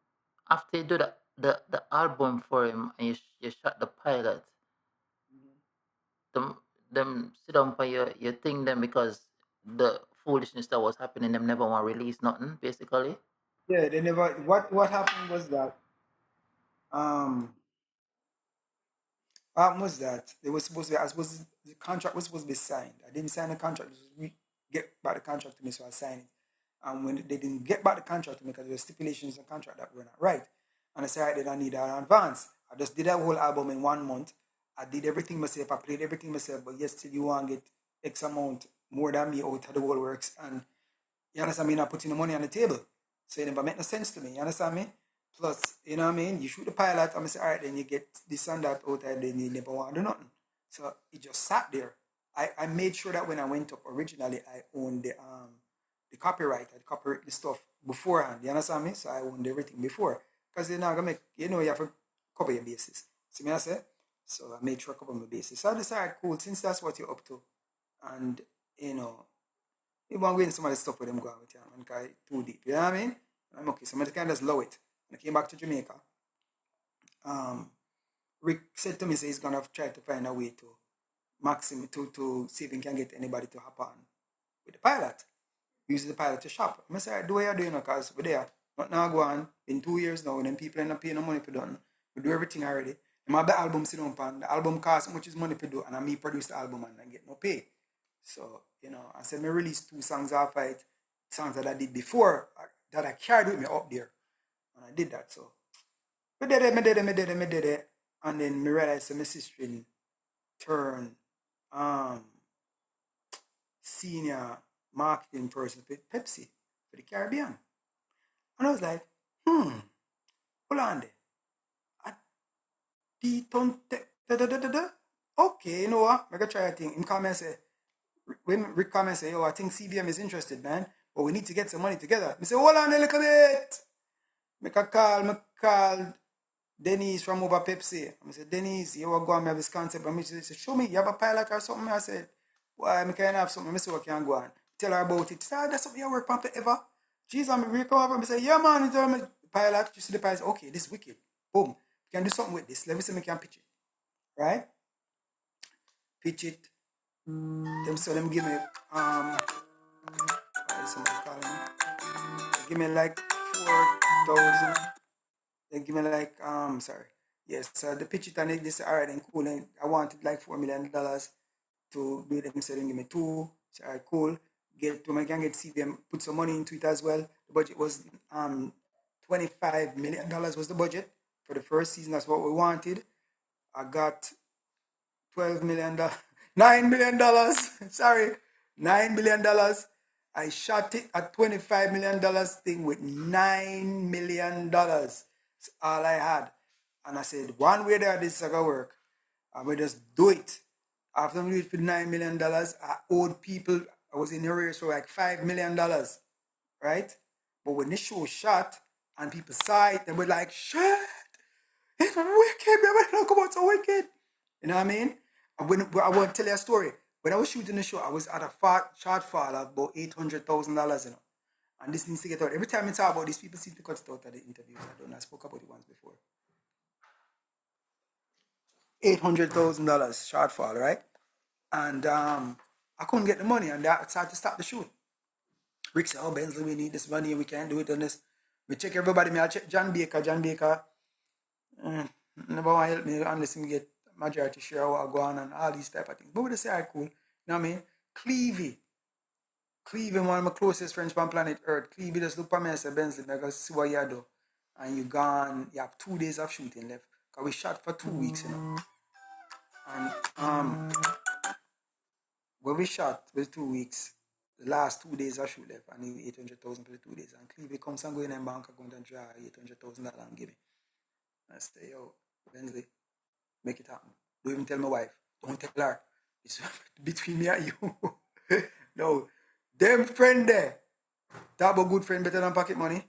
Speaker 4: after you do the album for him and you shot the pilot, them sit down for your thing then because the foolishness that was happening, them never want to release nothing, basically.
Speaker 2: Yeah, they never. What happened was that um was that they were supposed to be, I suppose the contract was supposed to be signed. I didn't sign the contract. Get back the contract to me, so I signed it. And when they didn't get back the contract to me, because there were stipulations in the contract that were not right, and I said, all right, then I need an advance. I just did that whole album in 1 month. I did everything myself. I played everything myself, but yet still you want to get X amount more than me out of the whole works. And you understand me, not putting the money on the table. So it never make no sense to me. You understand me? Plus, you know what I mean? You shoot the pilot, I'm say, all right, then you get this and that out, and then you never want to do nothing. So it just sat there. I made sure that when I went up originally, I owned the copyright. I copyright the stuff beforehand. You understand me? So I owned everything before. Because you're not gonna make, you have to cover your bases. See me I say? So I made sure I cover my bases. So I decided, cool, since that's what you're up to, and you want to go in some of the stuff with them going with you, man, because it's too deep. You know what I mean? I'm okay. So I kind of just low it. When I came back to Jamaica, Rick said to me, say he's gonna try to find a way to maximum to see if he can get anybody to hop on with the pilot. Use the pilot to shop. I say, do what you're doing, because we're there. Not now go on. In 2 years now, and then people end up paying no money for done. We do everything already. And my album sit on pan. The album costs how much is money to do, and I me produce the album and I get no pay. So, I said me release 2 songs off it, songs that I did before, that I carried with me up there. And I did that. So me did it. And then me realized my sister turned senior marketing person for Pepsi for the Caribbean. And I was like, hold on there. Okay, you know what? I gotta try a thing. Him come and say, when Rick come and say, yo, I think CVM is interested, man, but we need to get some money together. I say, hold on a little bit. I call Denise from over Pepsi. I said, Denise, you are going to have this concept. I said, show me, you have a pilot or something? I said, why, I can have something. I said, what can go on? Tell her about it. She said, that's something you work on forever. Jeez, I'm going to come over. I said, yeah, man, tell me, pilot. You see the pilot, okay, this is wicked. Boom. You can do something with this. Let me see if I can pitch it. Right? Pitch it. So them give me, somebody calling me. They give me like 4,000. They give me like, sorry. Yes, so the pitch it and they say, all right, then cool. And I wanted like $4 million to do them. So they give me 2. So, all right, cool. Get to my gang, get CVM, put some money into it as well. The budget was $25 million was the budget for the first season. That's what we wanted. I got $12 million, $9 million. Sorry, $9 million. I shot it at $25 million thing with $9 million. That's all I had. And I said, one way that this is going to work, I will just do it. After I did it for $9 million, I owed people, I was in arrears for like $5 million, right? But when this show shot and people saw it, they were like, shit, it's wicked, baby. Come on, so wicked. You know what I mean? And I want to tell you a story. When I was shooting the show, I was at a shortfall of about $800,000, And this needs to get out. Every time I talk about this, people seem to cut it out of the interviews. I spoke about it once before. $800,000 shortfall, right? And I couldn't get the money, and I started to stop the shoot. Rick said, oh, Benzly, we need this money, we can't do it on this. We check everybody. I check John Baker. Never want to help me unless we get majority share of what go on and all these type of things. But we just say, all right, cool. You know what I mean? Clevie, one of my closest friends from planet Earth. Clevie just look at me and say, Benzly, I go see what you do. And you gone, you have 2 days of shooting left. Because we shot for 2 weeks, And when we shot with 2 weeks, the last 2 days of shoot left, and he 800,000 for the 2 days. And Clevie comes and go in a bank account and draw $800,000 and give me. I say, yo, Benzly, make it happen. Don't even tell my wife. Don't tell her. It's between me and you. No. Them friend there. Talk about good friend better than pocket money.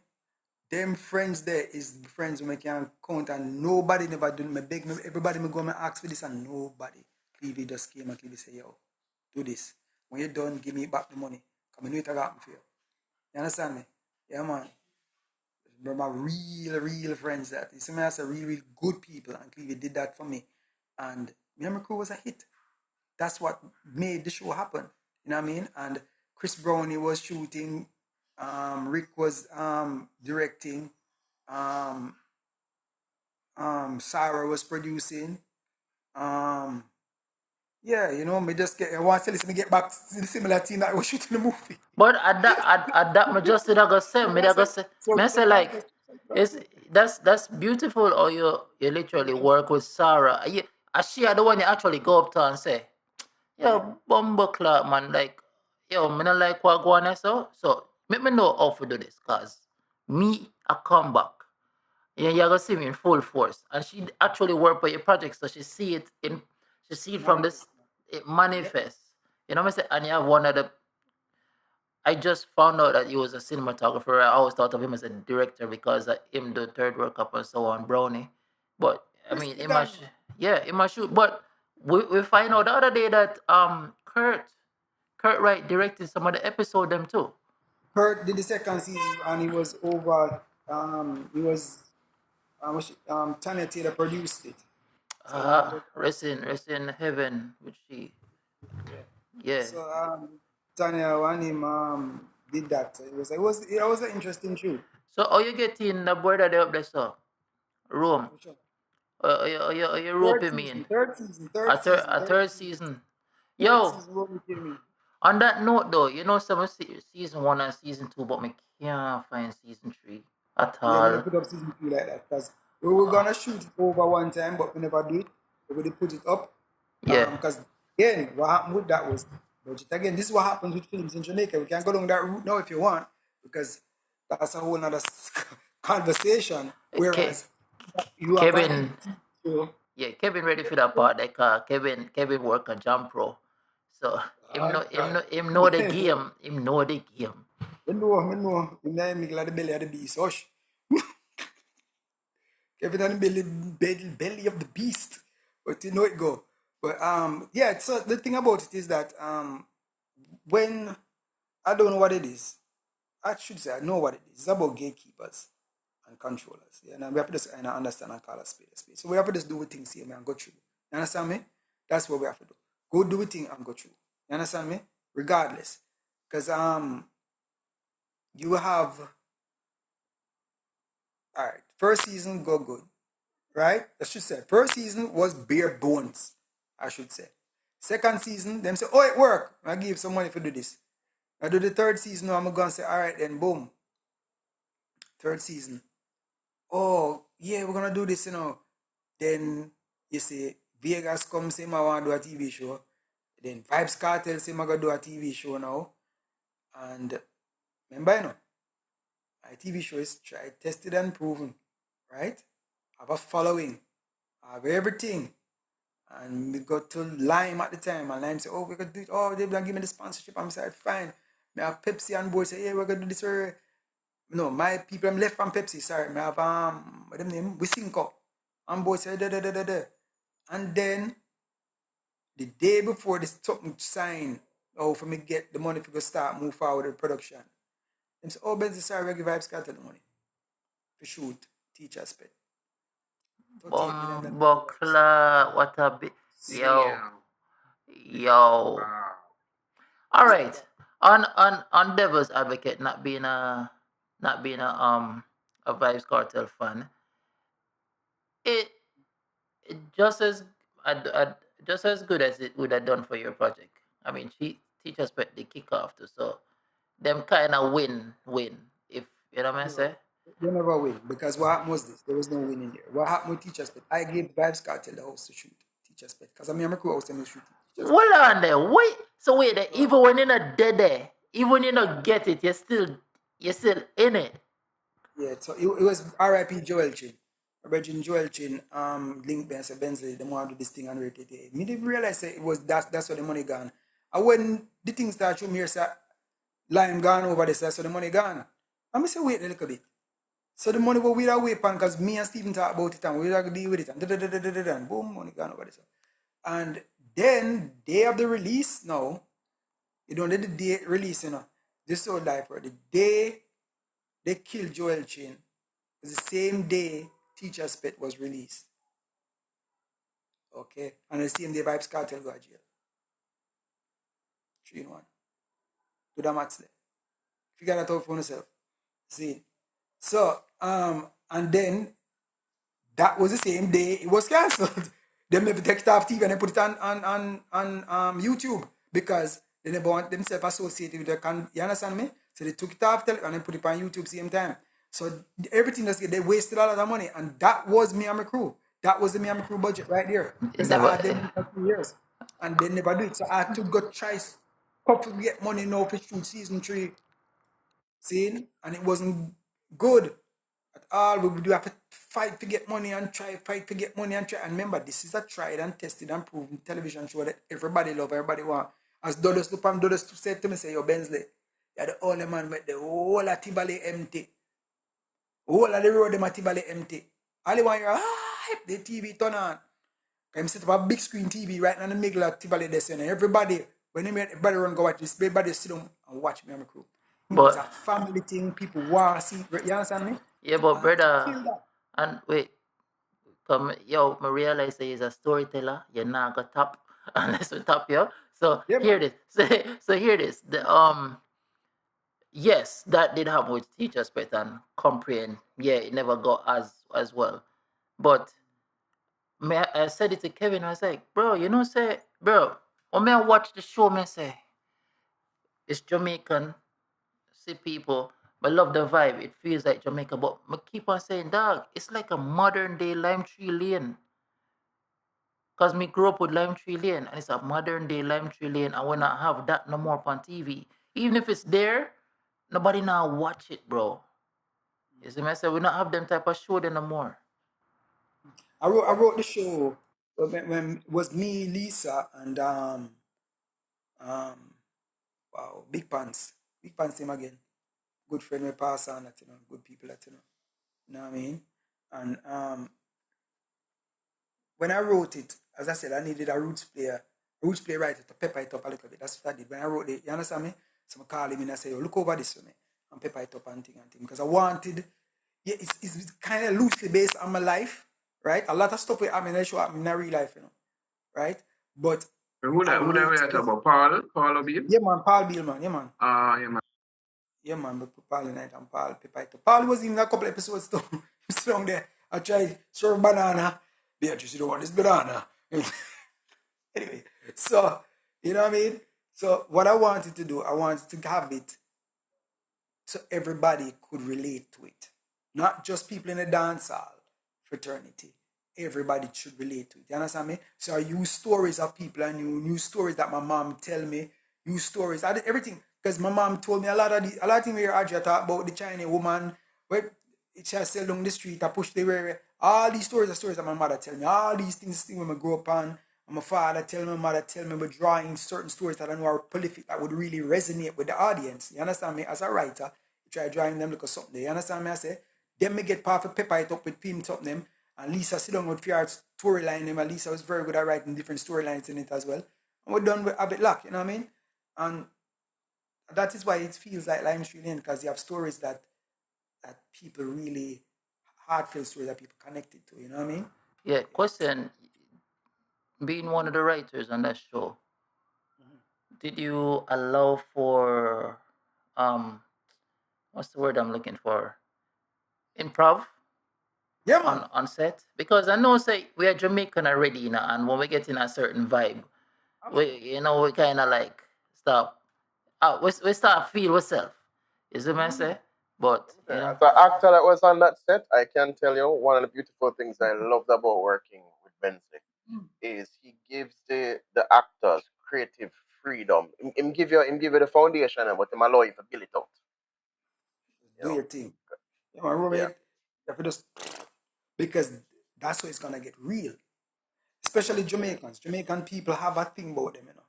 Speaker 2: Them friends there is the friends who I can count, and nobody never do me beg me. Everybody me go and ask for this, and nobody. Clevie just came and Clevie say, yo, do this. When you're done, give me back the money. Come I know it got me for you. You understand me? Yeah, man. They're my real friends that. You see me as a real good people, and Clevie did that for me. And Mi Kru was a hit. That's what made the show happen. You know what I mean? And Chris Brownie was shooting, Rick was directing, um, Sarah was producing. Yeah, you know, me just get I want to listen me get back to the similar team that was shooting the movie.
Speaker 4: But at that me just did I go say, me
Speaker 2: Yeah,
Speaker 4: I go say, me I say like, it's that's beautiful. Or you literally work with Sarah. As she are the one you actually go up to and say, yo, bumbo clock man, like, yo, me not like what go on so make me know how to do this, cause me I come back. Yeah, you're gonna see me in full force. And she actually worked for your project, so she see it from this it manifests. You know what I'm saying? And you have one of the I just found out that he was a cinematographer. I always thought of him as a director because him do Third World Cup and so on, Brownie. But I
Speaker 2: Chris
Speaker 4: mean,
Speaker 2: the
Speaker 4: it
Speaker 2: gang.
Speaker 4: must, yeah, it must shoot. But we find out the other day that Kurt Wright directed some of the episode them too.
Speaker 2: Kurt did the second season and he was over he was Tanya Taylor produced it. So that was
Speaker 4: Rest in heaven, which she,
Speaker 2: yeah.
Speaker 4: yeah.
Speaker 2: So Tanya and him did that. So it was an interesting show.
Speaker 4: So how you getting the boy that they up there, so Rome?
Speaker 2: For sure.
Speaker 4: You
Speaker 2: Third
Speaker 4: roping me
Speaker 2: season,
Speaker 4: in
Speaker 2: third season,
Speaker 4: a
Speaker 2: third
Speaker 4: third
Speaker 2: season,
Speaker 4: a
Speaker 2: third
Speaker 4: third
Speaker 2: season,
Speaker 4: season?
Speaker 2: third
Speaker 4: Yo,
Speaker 2: season. What we kill me?
Speaker 4: on that note though, you know some season 1 and season 2, but me can't find season 3 at
Speaker 2: Yeah, me they
Speaker 4: all.
Speaker 2: put up season 3 like that because we were gonna shoot it over one time, but we never do it. We did put it up.
Speaker 4: Yeah.
Speaker 2: Because again, what happened with that was budget. Again, this is what happens with films in Jamaica. We can go down that route now if you want, because that's a whole other conversation.
Speaker 4: Ke-
Speaker 2: Whereas you have an
Speaker 4: Kevin,
Speaker 2: show.
Speaker 4: yeah, Kevin ready for that part. Like Kevin work on Jump Pro, so him know the game. Him know the game.
Speaker 2: You know. You know, make like the belly of the beast. Hush. Kevin on the belly of the beast. But you know it go. But yeah, so the thing about it is that when I don't know what it is, I should say I know what it is. It's about gatekeepers and controllers. Yeah, and we have to just understand and call a spade a spade. So we have to just do things here and go through. You understand me? That's what we have to do. Go do a thing and go through. You understand me? Regardless. Because you have all right, first season go good. Right? I should say. First season was bare bones, I should say. Second season, them say, oh, it work. I give some money for do this. I do the third season, now I'm gonna say, all right, then boom. Third season. Oh, yeah, we're gonna do this, you know. Then you see Vegas come say I want to do a TV show. Then Vibes Cartel say I gonna do a TV show now. And remember, you know, my TV show is tried, tested, and proven. Right? I have a following. I have everything. And we got to Lime at the time, and Lime said, oh, we could do it. Oh, they're gonna give me the sponsorship. I'm saying, fine. I have Pepsi on board, say, yeah, we're gonna do this. No, my people I'm left from Pepsi, sorry. I have what them name? Wisinko. On board say da da da da da. And then the day before this something sign, oh, for me get the money for go start move forward with production. Them say, oh, Benzly, sorry, we give Vibes Cartel the money. For shoot, teacher's pet. 38 million dollars.
Speaker 4: Buckler, what a bit, yo,
Speaker 1: Yeah.
Speaker 4: yo.
Speaker 1: Wow.
Speaker 4: All right, on Devil's Advocate, not being a Vibes Cartel fan, it, it just as just as good as it would have done for your project. I mean, teachers put the kick off too, so them kind of win, if you know what I
Speaker 2: No,
Speaker 4: say.
Speaker 2: they never win because what happened was this: there was no winning there. What happened with Teacher's Pet? I gave Vibes Cartel the house to shoot Teacher's Pet because I mean, I'm a crew house and shoot Teacher's Pet.
Speaker 4: Hold on there, wait. So wait, there, even when you're not dead there, even when you not get it, you're still in it.
Speaker 2: Yeah, so it was R.I.P. Joel Chin. Virgin Joel Chin linked me and said Benzly, they want to do this thing and rate it. Me didn't realize that it was that's where the money gone. And when the thing started showing me here, say, line gone over this, that's where the money gone. And I say, wait a little bit. So the money will we away pan because me and Stephen talk about it and we like deal with it and and boom, money gone over this. And then day of the release now, you don't let the day release, you know. This is so diaper. The day they killed Joel Chin was the same day Teacher's Pet was released. Okay? And the same day Vibes Cartel got jail. 3 in 1. Do the maths there. Figure that out for yourself. See? So, and then that was the same day it was cancelled. They maybe take it off TV and they put it on YouTube because they never want themselves associated with the you understand me? So they took it off and then put it on YouTube same time. So everything they wasted a lot of money, and that was Mi Kru. That was the Mi Kru budget right there. Because I had them for 2 years. And they never do it. So I had to go try couple get money now for shoot season 3. See? And it wasn't good at all. We do have to fight to get money and fight to get money and try. And remember, this is a tried and tested and proven television show that everybody love, everybody want. As Dodos Lupam Dodos said to me, say, yo, Benzly, you're the only man with the whole of Tibale empty. Whole of the road, them at Tibale empty. All you want, hype, the TV turn on. I'm set up a big screen TV right now in the middle of Tibale this, and everybody, when everybody run go watch this, everybody sit down and watch Mi Kru. It was a family thing. People want to see. You understand me?
Speaker 4: Yeah, but brother, and wait, come, yo, I realize that he's a storyteller. You're not gonna top unless we top you. So
Speaker 2: Yeah,
Speaker 4: hear this. So hear this. The yes, that did happen with teach aspect and comprehend. Yeah, it never got as well. But I said it to Kevin. I was like, bro, you know, say, bro, when I watch the show, I say it's Jamaican. See people, but love the vibe. It feels like Jamaica, but I keep on saying, dog, it's like a modern day Lime Tree Lane. Cause me grew up with Lime Tree Lane, and it's a modern day Lime Tree Lane. I will not have that no more on TV. Even if it's there, nobody now watch it, bro. You see me? I say we not have them type of show there no more.
Speaker 2: I wrote the show when it was me, Lisa, and wow, Big Pants. Big Pants him again. Good friend we pass on that, you know, good people that, you know. You know what I mean? And when I wrote it, as I said, I needed a roots player writer to pepper it up a little bit. That's what I did. When I wrote it, you understand me? So I call him and I say, yo, look over this for me and pepper it up and thing. Because I wanted, yeah, it's kind of loosely based on my life, right? A lot of stuff will happen in the show happen in real life, you know, right? But
Speaker 1: Who that we are talking about? Paul O'Beal?
Speaker 2: yeah, man, Paul Beal, man, yeah, man.
Speaker 1: Yeah, man.
Speaker 2: Yeah, man, we put Paul in it and Paul pepper it up. Paul was in a couple episodes too. He's down there. I tried serve banana. Beatrice, you don't want this banana. Anyway, so, you know what I mean? So what I wanted to do, I wanted to have it so everybody could relate to it. Not just people in the dancehall fraternity. Everybody should relate to it. You understand me? So I use stories of people I knew, new stories that my mom tell me, use stories. I did everything. Because my mom told me a lot of things where Audrey talk about the Chinese woman, where she sell down the street, I push the way. All these stories are stories that my mother tell me. All these things when I grow up on. And my father tell me, my mother tell me, but drawing certain stories that I know are prolific that would really resonate with the audience. You understand me? As a writer, you try drawing them like something. You understand me? I say, then me get part of pepper it up with pin top them. And Lisa sit down with fear storyline them. And Lisa was very good at writing different storylines in it as well. And we're done with a bit luck, you know what I mean? And that is why it feels like Lime Tree Lane, because you have stories that people really, heartfelt stories that people connected to, you know what I mean?
Speaker 4: Yeah, question. Being one of the writers on that show, did you allow for what's the word I'm looking for? Improv?
Speaker 2: Yeah, man.
Speaker 4: On set? Because I know say we are Jamaican already, you know, and when we get in a certain vibe, we kinda like stop we start feel ourselves. You see what I say? But
Speaker 5: As an actor that was on that set, I can tell you one of the beautiful things I loved about working with Benzly is he gives the actors creative freedom. Him give you the foundation, but him allow you to build it out.
Speaker 2: Do your thing. Yeah, man, Robert, you have to just, because that's where it's gonna get real. Especially Jamaicans. Jamaican people have a thing about them, you know.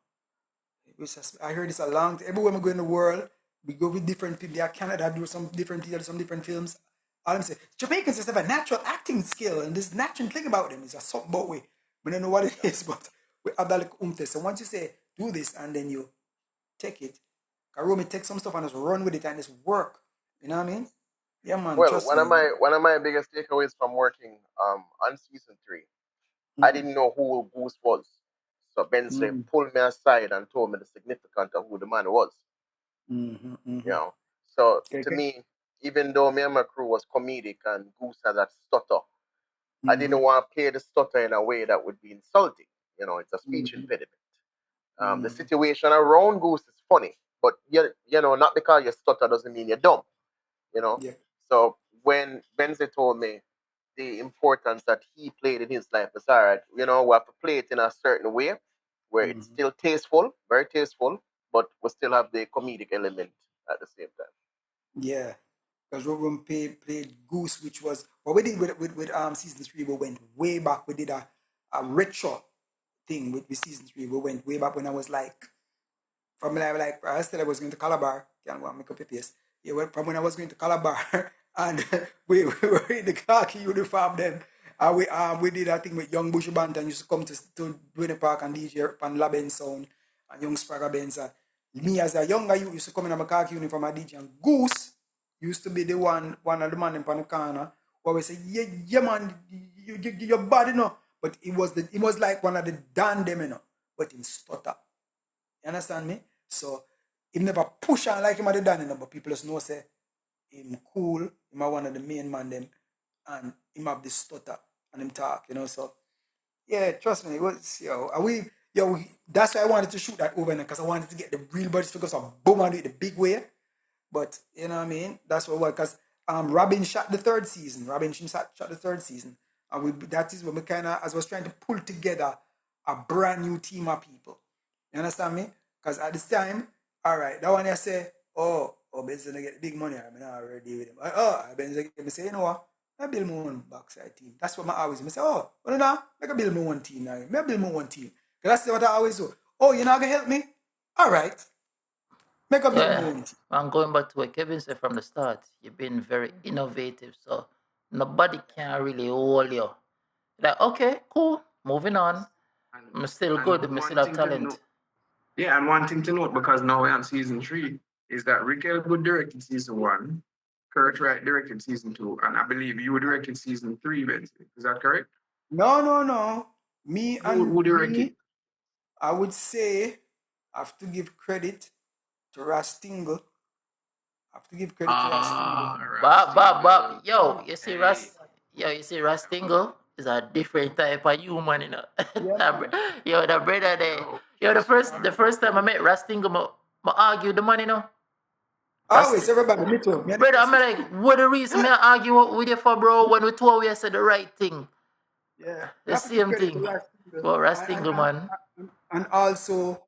Speaker 2: I heard this a long time. Everywhere we go in the world, we go with different people. They are Canada, do some different theater, some different films. All them say, Jamaicans just have a natural acting skill, and this natural thing about them is a something about way. We don't know what it is, but we have that like umte. So once you say, do this, and then you take it, Karumi take some stuff and just run with it and just work. You know what I mean? Yeah, man.
Speaker 5: Well,
Speaker 2: trust
Speaker 5: one
Speaker 2: me.
Speaker 5: of my biggest takeaways from working on season 3, I didn't know who Goose was. So Benzly pulled me aside and told me the significance of who the man was. You know. So
Speaker 2: Okay,
Speaker 5: to
Speaker 2: okay.
Speaker 5: me, even though me and my crew was comedic and Goose had that stutter, I didn't want to play the stutter in a way that would be insulting. You know, it's a speech impediment. The situation around Goose is funny, but you know, not because you stutter doesn't mean you're dumb. You know.
Speaker 2: Yeah.
Speaker 5: So when Benzly told me the importance that he played in his life, it's all right. You know, we have to play it in a certain way where it's still tasteful, very tasteful, but we still have the comedic element at the same time.
Speaker 2: Yeah. Because Rowan played Goose, which was what we did with season 3. We went way back. We did a retro thing with season 3. We went way back when I was like, from like I said I was going to Calabar. Can't go and make up your face. Yeah, from when I was going to Calabar, and we were in the khaki uniform then. And we did a thing with Young Bush Band and used to come to Winnie Park and DJ on Laben Sound and Young Sprague Benz. Me as a younger youth used to come in my khaki uniform and DJ, and Goose used to be the one of the man in the corner who always say, yeah man, your body no. But it was like one of the Dan them, but in stutter. You understand me? So he never push on like him at the done, but people just know say him cool, him are one of the main man them, and him have this stutter and him talk, so yeah, trust me, it was that's why I wanted to shoot that over because I wanted to get the real body figures of boom and do it the big way. But you know what I mean? That's what because Robin shot the third season. Robin shot the third season. And that is when we kinda as I was trying to pull together a brand new team of people. You understand me? Because at this time, all right, that one I say, Ben's gonna get big money. I'm not already with him. Ben's gonna say, you know what? I build my own backside team. That's what I always say. I build my own team now. I build my own team. Because that's what I always do. Oh, you're not gonna help me? All right. Make a build my
Speaker 4: Yeah.
Speaker 2: own team.
Speaker 4: I'm going back to what Kevin said from the start. You've been very innovative, so nobody can really hold you. Like, okay, cool, moving on. I'm still good. I'm still have talent.
Speaker 1: Yeah, and one thing to note, because now we're on season 3, is that Rick Elwood directed season 1, Kurt Wright directed season 2, and I believe you directed season 3, Benzly. Is that correct?
Speaker 2: No. Me
Speaker 1: Who directed?
Speaker 2: I would say I have to give credit to Rastingle. I have to give credit to Rastingle.
Speaker 4: Bob. Yo, you see Rastingle is a different type of human,
Speaker 2: Yeah, man.
Speaker 4: Yo, the brother there. Yo, the first time I met Rastingle, I argue the money,
Speaker 2: Always, everybody, me too. Me and the
Speaker 4: Brother, I'm
Speaker 2: first
Speaker 4: like, what the reason me I argue with you for, bro? When we told we said the right thing,
Speaker 2: Yeah, we
Speaker 4: the
Speaker 2: have to give
Speaker 4: same
Speaker 2: credit to
Speaker 4: thing.
Speaker 2: Rastingle.
Speaker 4: Well,
Speaker 2: And,
Speaker 4: Rastingle,
Speaker 2: and,
Speaker 4: man.
Speaker 2: and also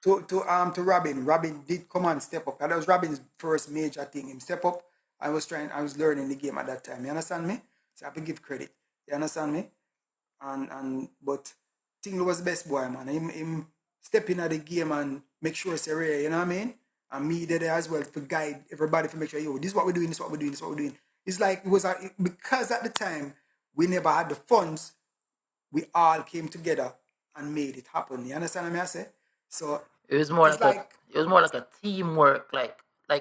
Speaker 2: to Robin. Robin did come and step up. That was Robin's first major thing. Him step up. I was learning the game at that time. You understand me? So I have to give credit. You understand me? But Tingle was the best boy, man. Him step in at the game and make sure it's rare, you know what I mean? And me there as well to guide everybody to make sure, this is what we're doing, this is what we're doing, this is what we're doing. It's like because at the time we never had the funds, we all came together and made it happen. You understand what I say? So
Speaker 4: It was more
Speaker 2: it's
Speaker 4: like
Speaker 2: like
Speaker 4: a teamwork, like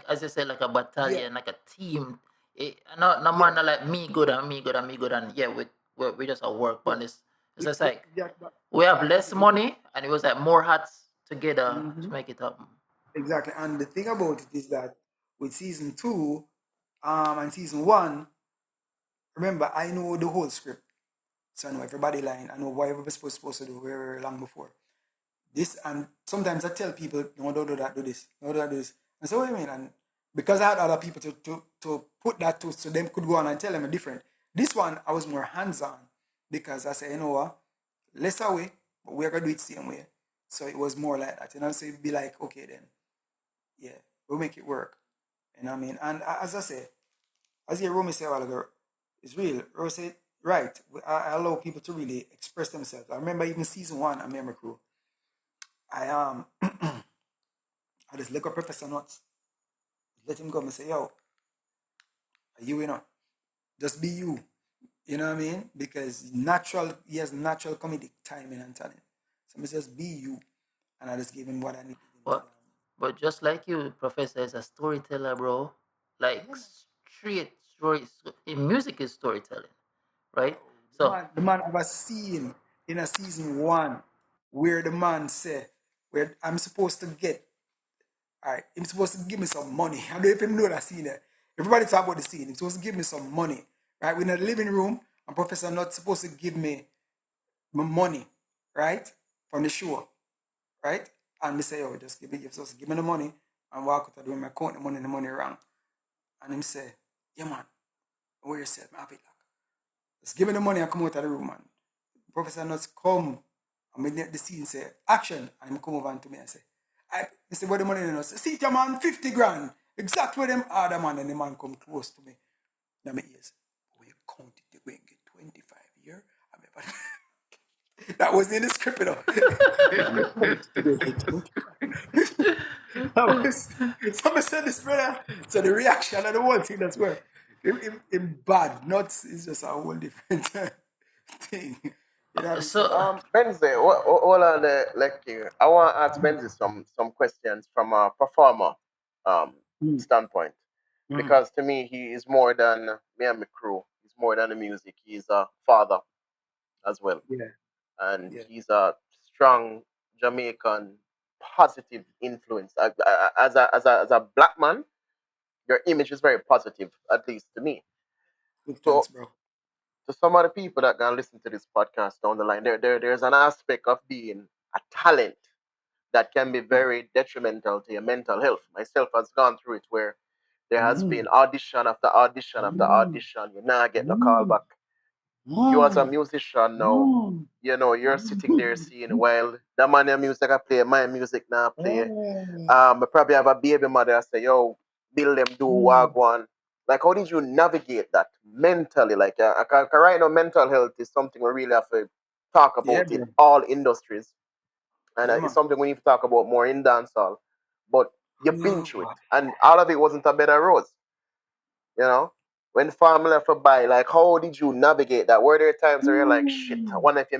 Speaker 4: as you said, like a
Speaker 2: yeah,
Speaker 4: battalion, like a team. No
Speaker 2: yeah,
Speaker 4: man like me good and me good and me good and yeah, we just a work
Speaker 2: yeah.
Speaker 4: on this. It's just like
Speaker 2: Yeah,
Speaker 4: we have
Speaker 2: and
Speaker 4: less money and it was like more hats together to make it happen.
Speaker 2: exactly. And the thing about it is that with season 2 and season 1, remember I know the whole script. So I know everybody line. I know what everybody's supposed to do very long before. This and sometimes I tell people, no, don't do that, do this, no, don't do this. And so what do you mean? And because I had other people to put that to so them could go on and tell them a different. This one I was more hands-on because I said, you know what, less away, but we're gonna do it same way. So it was more like that, So it'd be like, okay then, yeah, we'll make it work. You know what I mean? And as I say, as you Romy said a while ago, it's real. Romy said, right, I allow people to really express themselves. I remember even season 1 at Mi Kru, I I just look up Professor Nuts, let him go and say, yo, just be you. You know what I mean? Because he has natural comedic timing and talent. So I just be you. And I just give him what I need.
Speaker 4: But just like you, Professor is a storyteller, bro. Like straight stories. Music is storytelling, right? So
Speaker 2: The man have a scene in a season 1 where the man say, where I'm supposed to get All right, he's supposed to give me some money. I don't know if you know that scene there. Everybody talk about the scene. He's supposed to give me some money. Right? We're in the living room, and Professor not supposed to give me my money, right? From the show. Right? And me say, yo, just give me, you're supposed to give me the money and walk out the door, my count the money wrong. And him say, yeah man, where you said, I have it like. Just give me the money and come out of the room, man. Professor Nuts come and the scene say, action. And him come over to me and say, I say, where the money in us? See your man, 50 grand. Exactly where them other man, and the man come close to me. Now my ears, we counted the way and get 25 years. That was in the script, you know. That was, somebody said this, brother. So the reaction and the whole thing, that's where in bad, not, it's just a whole different thing. You know what I'm saying?
Speaker 4: So
Speaker 5: Benzly, hold on there, like you. I want to ask Benzly some questions from a performer um standpoint. Because to me he is more than Mi Kru. He's more than the music. He's a father as well.
Speaker 2: Yeah,
Speaker 5: And
Speaker 2: yeah.
Speaker 5: he's a strong Jamaican positive influence. As a black man, your image is very positive, at least to me.
Speaker 2: Good
Speaker 5: So
Speaker 2: thanks, bro.
Speaker 5: to some of the people that gonna listen to this podcast down the line, there's an aspect of being a talent that can be very detrimental to your mental health. Myself has gone through it where there has been audition after audition after audition. You now get no call back. You as a musician now, you know, you're sitting there seeing, well, the man your music I play, my music now play. I probably have a baby mother I say, yo, build them do wagwan. Like, how did you navigate that mentally? Like, 'cause right now, mental health is something we really have to talk
Speaker 2: Yeah,
Speaker 5: about in
Speaker 2: bro.
Speaker 5: all industries, and
Speaker 2: Yeah,
Speaker 5: it's
Speaker 2: man.
Speaker 5: something we need to talk about more in dancehall. But you've been through it, and all of it wasn't a bed of rose. You know, when family left for buy, like, how did you navigate that? Were there times where you're like, shit, I wonder if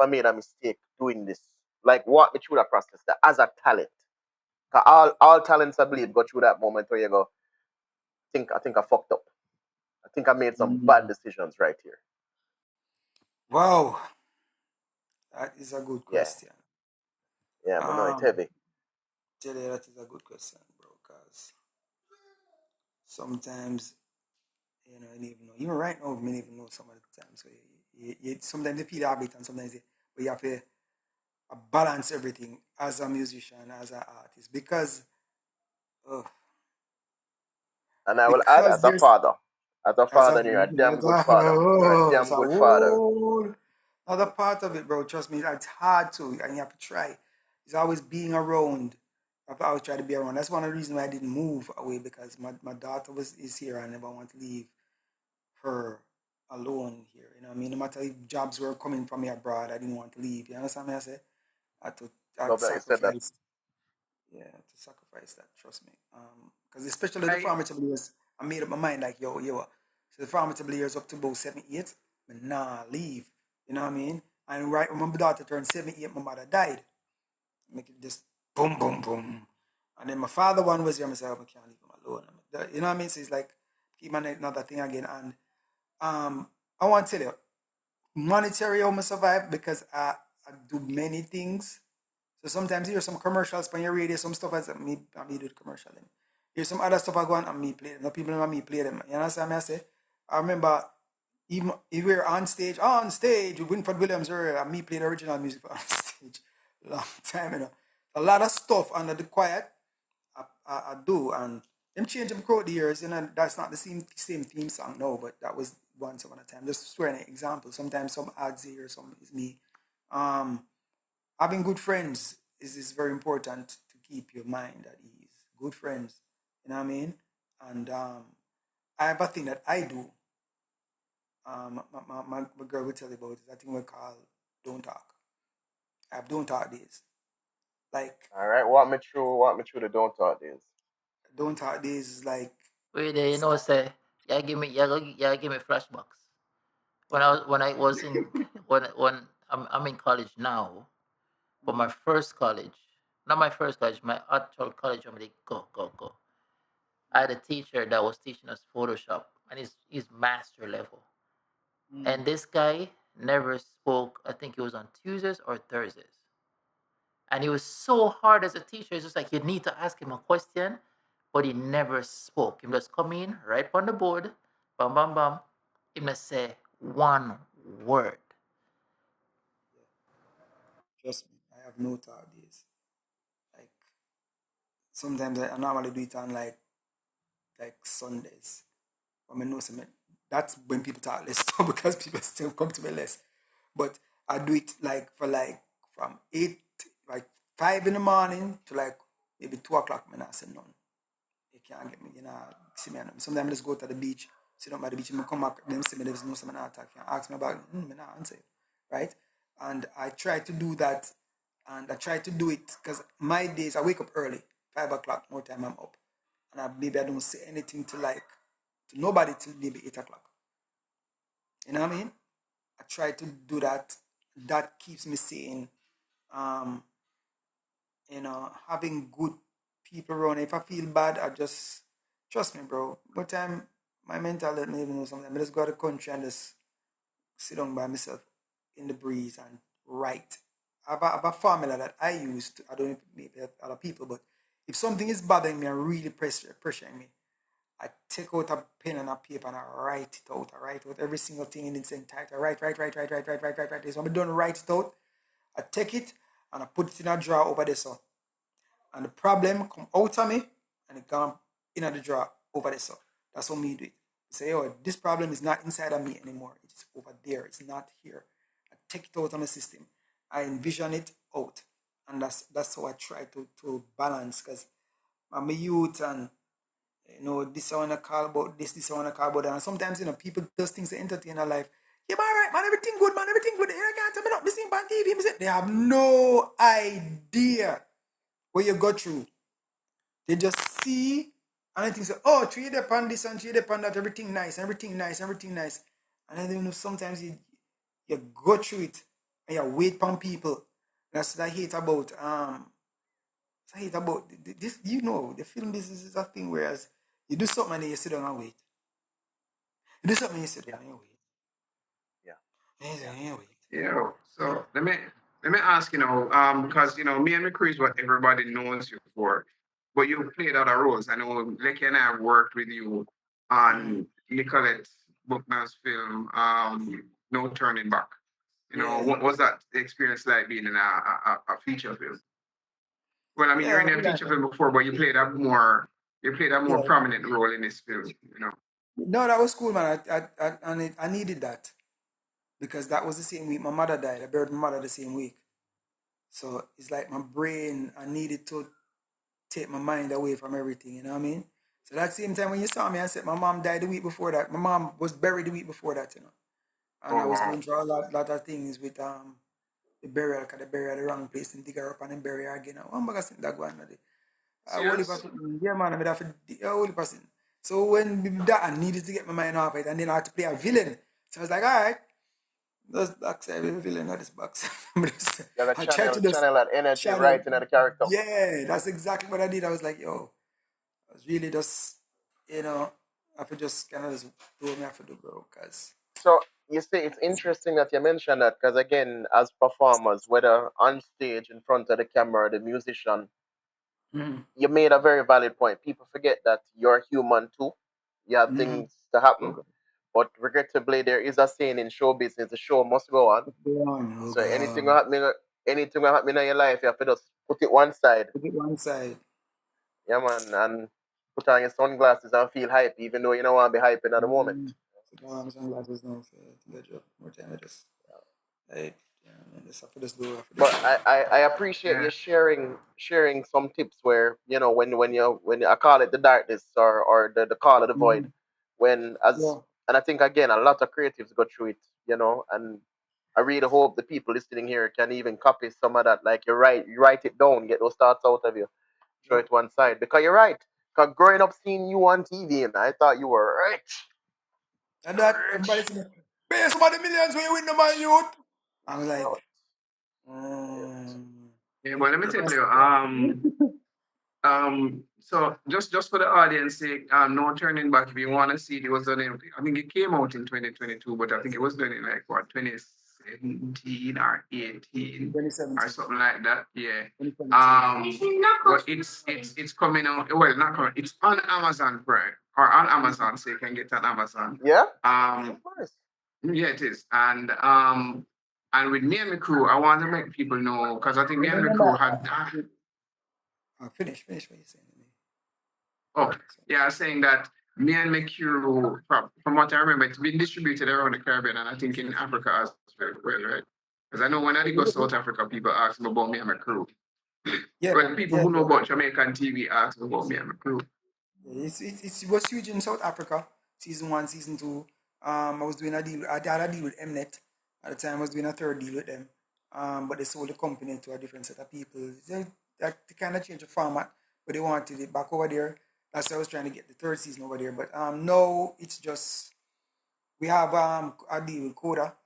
Speaker 5: I made a mistake doing this? Like, walk me through that process that as a talent. 'Cause all talents, I believe, go through that moment where you go, I think I fucked up. I think I made some bad decisions right here.
Speaker 2: Wow, that is a good
Speaker 5: Yeah,
Speaker 2: question.
Speaker 5: yeah, I know it's
Speaker 2: Um,
Speaker 5: heavy.
Speaker 2: tell you that is a good question, bro, because sometimes, you know, I don't even know. Even right now, I don't even know some of the times. So sometimes you feel a bit, and sometimes but you have to balance everything as a musician, as an artist, uh,
Speaker 5: And I will add,
Speaker 2: because there's
Speaker 5: as a
Speaker 2: as a
Speaker 5: father, you're a damn good father. You're a
Speaker 2: it's
Speaker 5: damn
Speaker 2: a
Speaker 5: good father.
Speaker 2: whole other part of it, bro. Trust me, it's hard to, and you have to try. It's always being around. I've always tried to be around. That's one of the reasons why I didn't move away because my daughter is here. I never want to leave her alone here. You know what I mean? No matter if jobs were coming from me abroad, I didn't want to leave. You understand me? I say I had to
Speaker 5: Love that you said that.
Speaker 2: sacrifice. Yeah, to sacrifice that. Trust me. Because especially the
Speaker 1: I
Speaker 2: formative years, I made up my mind like yo. So the formative years up to about 7, 8, but nah, leave. You know what I mean? And right when my daughter turned 7, 8, my mother died. Make it just boom, boom, boom. And then my father one was here. I said, I can't leave him alone. You know what I mean? So it's like keep on another thing again. And I want to tell you, monetary how I survive because I do many things. So sometimes you hear some commercials on your radio, some stuff as me do the commercial. Then. Here's some other stuff I go on and me play them. No people know me play them. You understand me? I say, I remember even if we were on stage with Winford Williams or me play the original music on stage. Long time, you know. A lot of stuff under the quiet I do and them change them throughout the years, you know, that's not the same theme song, no, but that was once upon a time. Just swearing an example. Sometimes some adds here, some is me. Um Having good friends is very important to keep your mind at ease. Good friends, you know what I mean? And I have a thing that I do. My girl will tell you about it. I think we call don't talk. I have don't talk days. Like
Speaker 5: All right, walk me through the don't talk days.
Speaker 2: don't talk days is like
Speaker 4: wait there, you know, say, yeah, give me flashbacks. When I was in when I'm in college now, but my first college, not my first college, my actual college, I'm like, go. I had a teacher that was teaching us Photoshop, and he's master level. And this guy never spoke. I think it was on Tuesdays or Thursdays, And he was so hard as a teacher. It's just like you need to ask him a question, but he never spoke. He just come in right on the board, bam, bam, bam. He must say one word.
Speaker 2: Trust me, I have no thought days. Like sometimes I normally do it on like Sundays. I mean, no, that's when people talk less so because people still come to me less. But I do it like for like from 8, like 5 in the morning to like maybe 2 o'clock. Man, I say none. You can't get me, you know. See me. Sometimes I just go to the beach, sit down by the beach, and I come back. Them see me, there's no someone attack. You ask me about it, me not answer, right? And I try to do that, and I try to do it because my days I wake up early, 5 o'clock. More time I'm up, and maybe I don't say anything to nobody till maybe 8 o'clock. You know what I mean? I try to do that. That keeps me sane. Um, having good people around. If I feel bad, I just trust me, bro. But time my mental let me even know something. I just go to the country and just sit down by myself in the breeze and write. I have a formula that I use. I don't know if maybe other people, but if something is bothering me and really pressuring me, I take out a pen and a paper and I write it out. I write out every single thing in its entirety. I write. So I'm done write it out. I take it and I put it in a drawer over there. So and the problem come out of me and it come in the drawer over there. So that's how me do it. Say, oh, this problem is not inside of me anymore. It's over there. It's not here. I take it out of my system. I envision it out. And that's how I try to balance because I'm a youth and this I wanna call about this I wanna call about that. And sometimes, people does things to entertain their life. Yeah, man, right, man, everything good, man, everything good. Here I can't tell me not missing on TV. They have no idea what you go through. They just see and they think, say, oh, three day pan this and 3 day pan that, everything nice, everything nice, everything nice. And then sometimes you go through it and you wait on people. That's what I hate about this. The film business is a thing whereas you do something and then you sit down and wait. You do something and you sit down and you wait.
Speaker 5: Yeah.
Speaker 2: And you sit down and you wait.
Speaker 1: Yeah. So let me ask, because me and Mi Kru is what everybody knows you for, but you played other roles. I know Lecky and I have worked with you on Nicolette Buckner's film, No Turning Back.
Speaker 2: Yeah.
Speaker 1: What was that experience like being in a feature film? Well, I mean, you're
Speaker 2: Yeah,
Speaker 1: in a feature film before, but you played a more
Speaker 2: yeah.
Speaker 1: prominent role in this film.
Speaker 2: No, that was cool, man. I needed that because that was the same week my mother died. I buried my mother the same week. So it's like my brain, I needed to take my mind away from everything, you know what I mean? So that same time when you saw me, I said my mom died the week before that. My mom was buried the week before that, And I
Speaker 1: Oh
Speaker 2: was
Speaker 1: wow.
Speaker 2: going through a lot of things with the burial, because they buried at the wrong place and dig her up and then bury her again. I'm going to that one. Holy
Speaker 1: Serious?
Speaker 2: person, yeah man, I'm for holy person. So when that I needed to get my mind off it and then I had to play a villain. So I was like, all right, let's backside the villain of this box.
Speaker 5: You have a
Speaker 2: I tried to just
Speaker 5: channel that energy
Speaker 2: channel.
Speaker 5: right into the character.
Speaker 2: Yeah, that's exactly what I did. I was like, yo, I was really just, I could just kind of just do what I have to do, bro. Because,
Speaker 5: So you see, it's interesting that you mentioned that because again, as performers, whether on stage in front of the camera, the musician,
Speaker 2: mm,
Speaker 5: you made a very valid point. People forget that you're human too. You have
Speaker 2: mm,
Speaker 5: things to happen,
Speaker 1: Okay.
Speaker 5: but regrettably, there is a saying in show business: the show must go on.
Speaker 2: go on, oh
Speaker 5: So
Speaker 2: God.
Speaker 5: anything will happen in your life, you have to just put it one side,
Speaker 2: Put it one side.
Speaker 5: yeah, man, and put on your sunglasses and feel hype, even though you don't want to be hyping at the moment.
Speaker 2: Mm. So now I'm sunglasses now, so get you more time. I just, I, yeah, man, just have to just do, have to
Speaker 5: But
Speaker 2: just
Speaker 5: I appreciate
Speaker 1: Yeah.
Speaker 5: you sharing some tips where when I call it the darkness or the call of the void,
Speaker 2: mm,
Speaker 5: when as
Speaker 2: yeah.
Speaker 5: and I think again a lot of creatives go through it, and I really hope the people listening here can even copy some of that. Like you write it down, get those thoughts out of you, throw
Speaker 2: Yep.
Speaker 5: it one side because you're right. Because growing up seeing you on TV, and I thought you were rich,
Speaker 2: And that everybody say, pay some of the millions when you win the man youth. I'm like,
Speaker 5: rich.
Speaker 2: mm,
Speaker 1: Yeah, but let me
Speaker 2: you
Speaker 1: tell
Speaker 2: must,
Speaker 1: you, so just for the audience sake, no turning back. If you want to see it, was done in, I think it came out in 2022, but I think it was done in like what, 2016 2017 or 18 or
Speaker 2: 2017.
Speaker 1: something like that. Yeah.
Speaker 2: 2017.
Speaker 1: But it's coming out. Well, not coming. It's on Amazon Prime or on Amazon, so you can get it on Amazon.
Speaker 5: Yeah.
Speaker 1: Nice. Yeah, it is. And with Me and Mi Kru, I want to make people know because I think Me and Mi Kru had.
Speaker 2: Finish what you're saying to me.
Speaker 1: Oh, yeah, saying that Me and Mi Kru, from what I remember, it's been distributed around the Caribbean and I think in Africa as well, right? Because I know when I go to South Africa, people ask me about Me and Mi Kru.
Speaker 2: Yeah,
Speaker 1: But people who know about Jamaican TV ask me about Me and Mi Kru.
Speaker 2: It was huge in South Africa. Season 1, season 2. I was doing a deal. I had a deal with Mnet at the time. I was doing a third deal with them. But they sold the company to a different set of people. They kind of changed the format, but they wanted it back over there. That's why I was trying to get the third season over there. But no, it's just we have a deal with Coda.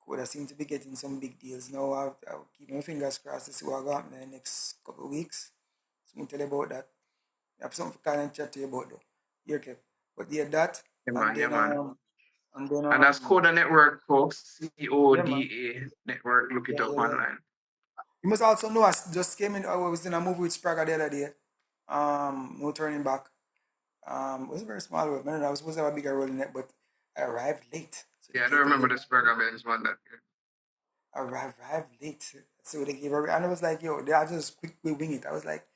Speaker 2: Coda seems to be getting some big deals now. I'll keep my fingers crossed to see what will happen in the next couple of weeks. So I'm tell you about that. I have something to kind of chat to you about though. Yeah, okay. But yeah, that
Speaker 1: Yeah, man.
Speaker 2: and then
Speaker 1: And that's Coda Network, folks. CODA
Speaker 2: yeah,
Speaker 1: Network. Look it up online.
Speaker 2: You must also know I just came in. I was in a movie with Sprague the other day. No turning back. It was a very small role. I was supposed to have a bigger role in it, but I arrived late. So
Speaker 1: yeah, I don't remember the Sprague Benz one that year.
Speaker 2: I arrived late. So they gave her, and I was like, yo, I just quickly wing it. I was like,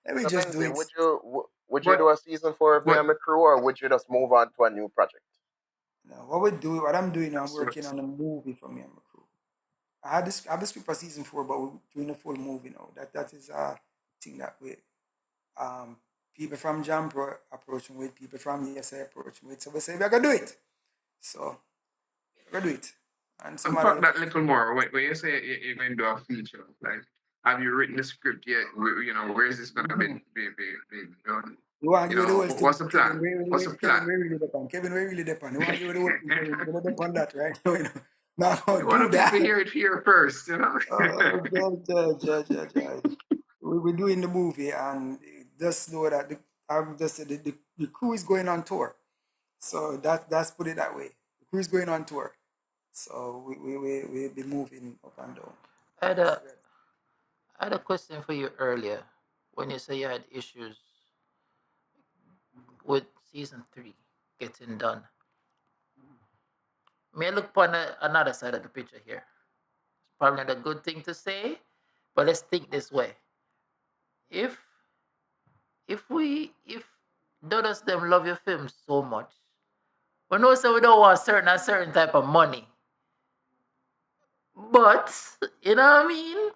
Speaker 2: let me just do it.
Speaker 5: Would you do a season 4 of Me and Mi Kru, or would you just move on to a new project?
Speaker 2: No, what I'm doing, I'm working on a movie for Me and Mi Kru. I have the script for season 4, but we're doing a full movie now. That is a thing that we people from Jam Pro approach me with, people from ESA approach me with. So we say we're gonna do it. So we're gonna do it. And some
Speaker 1: talk that little more. When you say you're going to do a feature, like have you written the script yet? You know, where is this gonna be done?
Speaker 2: You want to give the whole
Speaker 1: what's the plan? What's the plan?
Speaker 2: Kevin, where really depend? You want to give the whole thing? Kevin, we're gonna depend that, right? No,
Speaker 1: you want people to hear it here first, you know?
Speaker 2: We're doing the movie, and just know that the crew is going on tour. So that's put it that way. The crew is going on tour. So we'll be moving up and down.
Speaker 4: I had a question for you earlier when you say you had issues with season 3 getting done. May I look upon another side of the picture here? It's probably not a good thing to say, but let's think this way. If Dodos them love your film so much, we know so we don't want a certain type of money. But you know what I mean?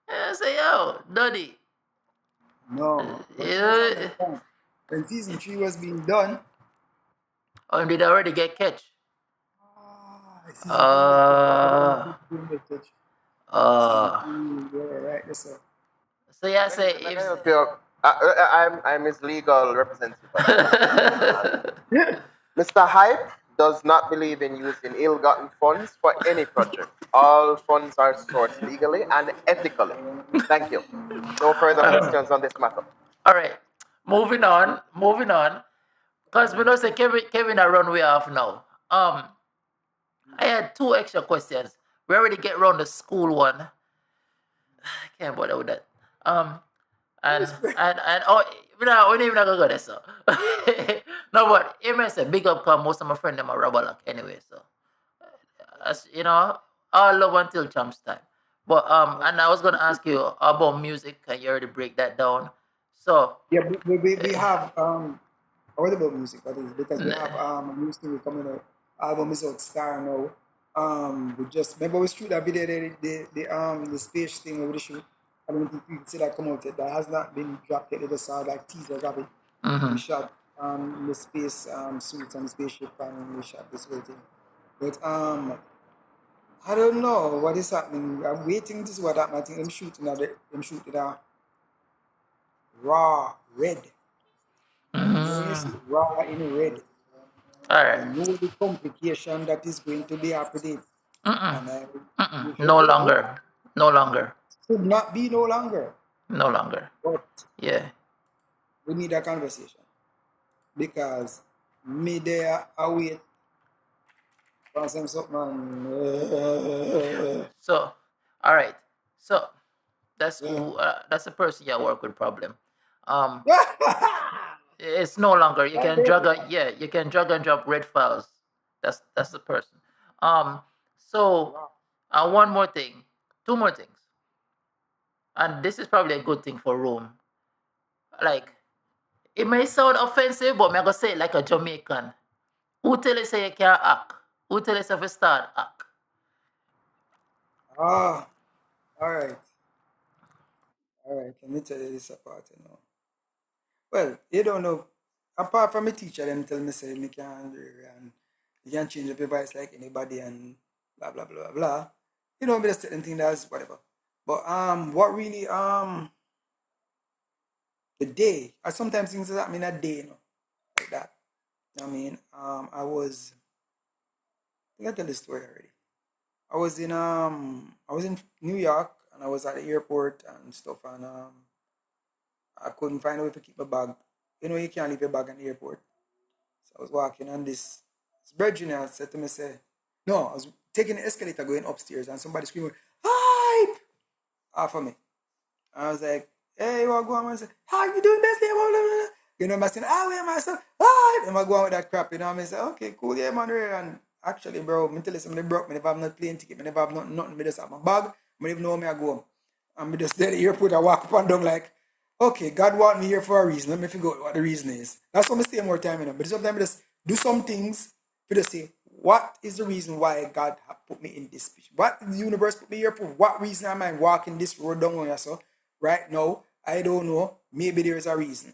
Speaker 4: I say, yo, Doddy.
Speaker 2: No. When season 3 was being done.
Speaker 4: Oh, did already get catch?
Speaker 2: Yeah, right. Yes, sir.
Speaker 4: So yeah, say if
Speaker 5: I'm his legal representative. Mr. Hype does not believe in using ill-gotten funds for any project. All funds are sourced legally and ethically. Thank you. No further questions on this matter.
Speaker 4: All right, moving on. Because we know say Kevin a runway off now. I had 2 extra questions. We already get around the school one. I can't bother with that. And oh, we're not even gonna go there, so. No, but even say big up, cause most of my friends them are rubber luck anyway, so. As you know, all love until champs time. But and I was gonna ask you about music. Can you already break that down? So
Speaker 2: yeah, we have what about music? That is because we have a new story coming out. Album is out, Star now. We just remember we shoot that video, the space thing over the shoot. I don't think you can see that come out yet. That has not been dropped yet. They just saw like teasers of it. We shot in the space suits and the spaceship, and we shot this whole thing. But I don't know what is happening. I'm waiting to see what happens. I think them shooting at raw red. Raw in red.
Speaker 4: all right.
Speaker 2: I know the complication that is going to be happening. And
Speaker 4: No longer.
Speaker 2: Should not be no longer.
Speaker 4: No longer.
Speaker 2: But
Speaker 4: yeah,
Speaker 2: we need a conversation because me there await Pass him something, man.
Speaker 4: So, all right. So that's
Speaker 2: Yeah.
Speaker 4: who. That's the person you work with problem. Um, it's no longer you can drag a you can drag and drop red files. That's the person. So one more thing, two more things, and this is probably a good thing for Rome. Like it may sound offensive, but I'm gonna say it like a Jamaican. Who tell you say you can't act? Who tell you say you start act?
Speaker 2: All right. Let me tell you this apart, Well, you don't know. Apart from my teacher, them tell me say me can and you can change up your voice like anybody and blah blah blah blah blah. Me just certain thing that's whatever. But what really the day, I sometimes things that mean a day, like that. I mean, I think I tell this story already. I was in New York and I was at the airport and stuff and I couldn't find a way to keep my bag. You can't leave your bag in the airport. So I was walking and this brethren said to me, no, I was taking the escalator going upstairs and somebody screaming, hype! Off of me. And I was like, hey, what going on? I said, how you doing, Benzly? I'm saying, where am I? So, hype! And I go on with that crap, I say, okay, cool, yeah, man. And actually, bro, I tell you something, broke me. If I'm not playing ticket, I never have nothing. I just have my bag. I don't even know where I go home. And I just there at the airport, I walk up and down like, okay, God want me here for a reason. Let me figure out what the reason is. That's why I stay more time, But sometimes I just do some things for to say, what is the reason why God have put me in this position? What the universe put me here for? What reason am I walking this road down here? So right now, I don't know. Maybe there is a reason.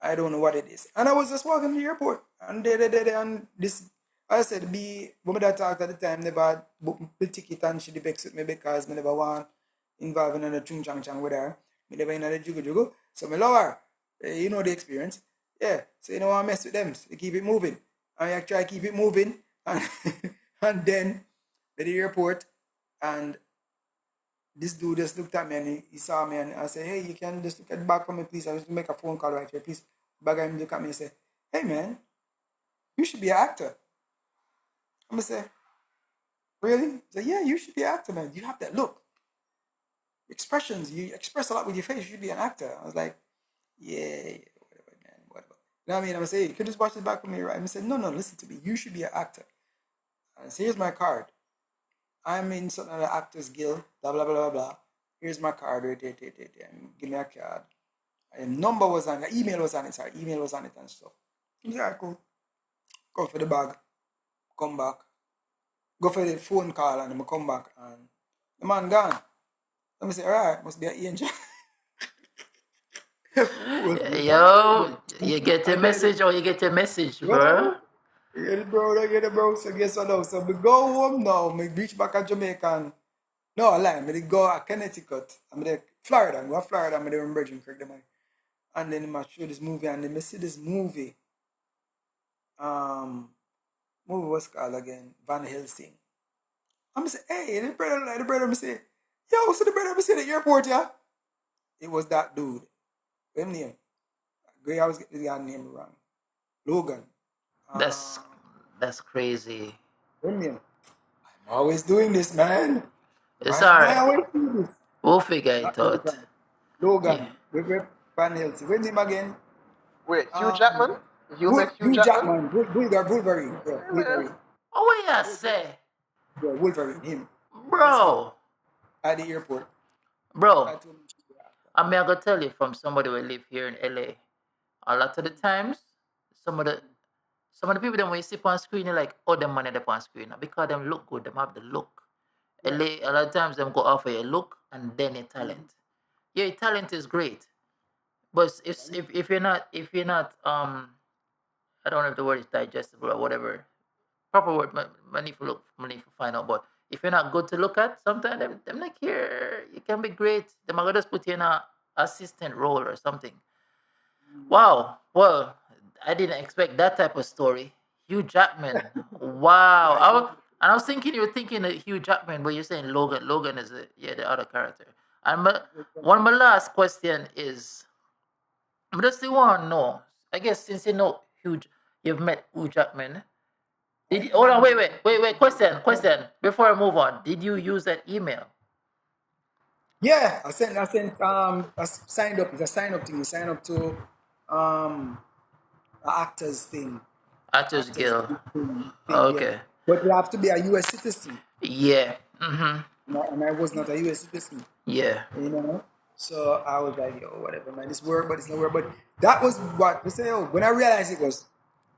Speaker 2: I don't know what it is. And I was just walking to the airport. And and this, I said, when my dad talked at the time, never booked the ticket and she vex with me because I never want involved in a chung chang chang with her. I never in a jugu jugu. So I love her. You know the experience. Yeah. So you know I mess with them. So they keep it moving. And I try to keep it moving. And, and then at the airport and this dude just looked at me and he saw me and I said, hey, you can just look at the back for me, please. I just make a phone call right here, please. The guy look at me and say, hey, man, you should be an actor. I'm going to say, really? He said, yeah, you should be an actor, man. You have that look. Expressions, you express a lot with your face. You should be an actor. I was like, yeah, whatever, man, whatever. You know what I mean? I'm going to say, you could just watch the back for me, right? And he said, no, listen to me. You should be an actor. And I said, here's my card. I'm in something like the Actors Guild, blah, blah, blah, blah, blah. Here's my card, give me a card. And number was on it, email was on it, email was on it and stuff. He said, all right, cool. Go for the bag, come back. Go for the phone call and then I come back and the man gone. Let me say, all right, must be an angel.
Speaker 4: Yo, you get a message or you get a message, bro.
Speaker 2: You get it, bro, I get it, bro. So guess what now? So we go home now, we reach back at Jamaica and no, I lie, I go to Connecticut. I'm there, Florida. I go to Florida, I'm there in Virgin Creek. And then I show this movie and then I see this movie. Movie was called again, Van Helsing. I'm say, hey, the brother, I'm say, yo, so the brother, I'm say the airport, yeah? It was that dude. What name? I always get the guy name wrong. Logan.
Speaker 4: That's crazy.
Speaker 2: What name? I'm always doing this, man.
Speaker 4: It's
Speaker 2: I
Speaker 4: alright.
Speaker 2: always do this.
Speaker 4: We'll figure it out.
Speaker 2: Logan.
Speaker 4: Yeah.
Speaker 2: With Van Helsing. What name again?
Speaker 5: Wait, Hugh Jackman? You met Hugh
Speaker 2: Hugh
Speaker 5: Jackman?
Speaker 2: Wolverine. Yeah,
Speaker 5: Hey, man.
Speaker 2: Wolverine.
Speaker 4: Oh, what you say?
Speaker 2: Yeah, Wolverine, him.
Speaker 4: Bro.
Speaker 2: At the airport.
Speaker 4: Bro. I'm going to tell you from somebody who live here in LA. A lot of the times, some of the people that when you see on screen, you're like, oh, them money they on screen. Because them look good, them have the look.
Speaker 2: Yeah.
Speaker 4: LA, a lot of times them go off of your look and then your talent. Yeah, your talent is great. But if you're not I don't know if the word is digestible or whatever. Proper word, money for look, money for find out. But if you're not good to look at, sometimes them like here, you can be great. They might just put you in a assistant role or something. Wow. Well, I didn't expect that type of story. Hugh Jackman. Wow. I was thinking you were thinking of Hugh Jackman, but you're saying Logan. Logan is the other character. And one of my last question is, I just want to know. I guess since you know you've met Hugh Jackman, Hold on, wait. Question. Before I move on, did you use that email?
Speaker 2: Yeah, I signed up. It's a sign up thing. You sign up to an actors thing.
Speaker 4: Actors
Speaker 2: Actors
Speaker 4: Guild.
Speaker 2: thing, yeah.
Speaker 4: Okay.
Speaker 2: But you have to be a US citizen.
Speaker 4: Yeah. Mm-hmm.
Speaker 2: And I was not a US citizen.
Speaker 4: Yeah.
Speaker 2: You know? So I was like, yo, whatever, man. It's work, but it's not work. But that was what we say, when I realized it was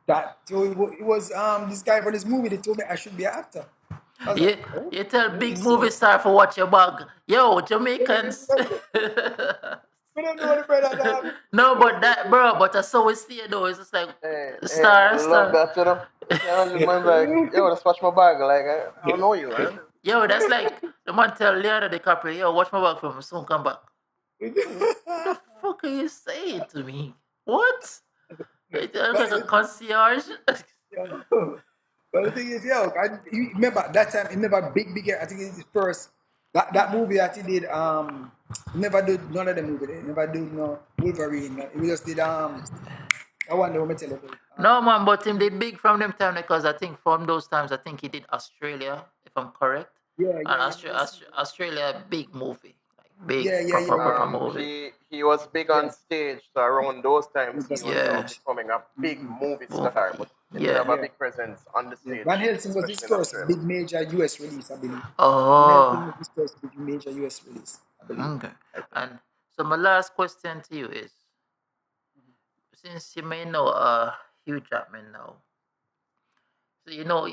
Speaker 2: that, so it was this guy for this movie, they told me I should be an actor. I was
Speaker 4: You,
Speaker 2: like, oh,
Speaker 4: you tell
Speaker 2: really?
Speaker 4: big movie star for watch your bag. Yo, Jamaicans.
Speaker 2: We don't know the brother dog.
Speaker 4: No, but that's so we see it though. It's just like
Speaker 5: Hey,
Speaker 4: star,
Speaker 5: I love
Speaker 4: star.
Speaker 5: that, you know. You can't man like, yo, just watch my bag. Like, I don't know you, man.
Speaker 4: Yo, that's like the man tell Leonardo DiCaprio, yo, watch my back from soon come back. What the fuck are you saying to me? What? It's like a concierge?
Speaker 2: But the thing is, you remember that time, he never big, I think it's his first, that movie that he did, he never did none of the movie, he never did no Wolverine, he just did, I wonder what me tell you about.
Speaker 4: No man, but him did big from them time because I think from those times I think he did Australia, if I'm correct.
Speaker 2: Yeah,
Speaker 4: And
Speaker 2: yes.
Speaker 4: Australia big movie. Like big
Speaker 2: Yeah.
Speaker 4: proper movie.
Speaker 5: He was big on stage, so around those times he was
Speaker 4: Yeah.
Speaker 5: becoming a big movie star,
Speaker 4: Movie.
Speaker 5: but he didn't have
Speaker 4: Yeah.
Speaker 5: a big presence on the stage,
Speaker 2: Van Helsing was his
Speaker 5: especially in
Speaker 2: first
Speaker 5: Australia.
Speaker 2: big major US release, I believe. Van Helsing
Speaker 4: Oh.
Speaker 2: was his first big major US release, I believe.
Speaker 4: Okay. And so my last question to you is, since you may know Hugh Jackman now, so you know,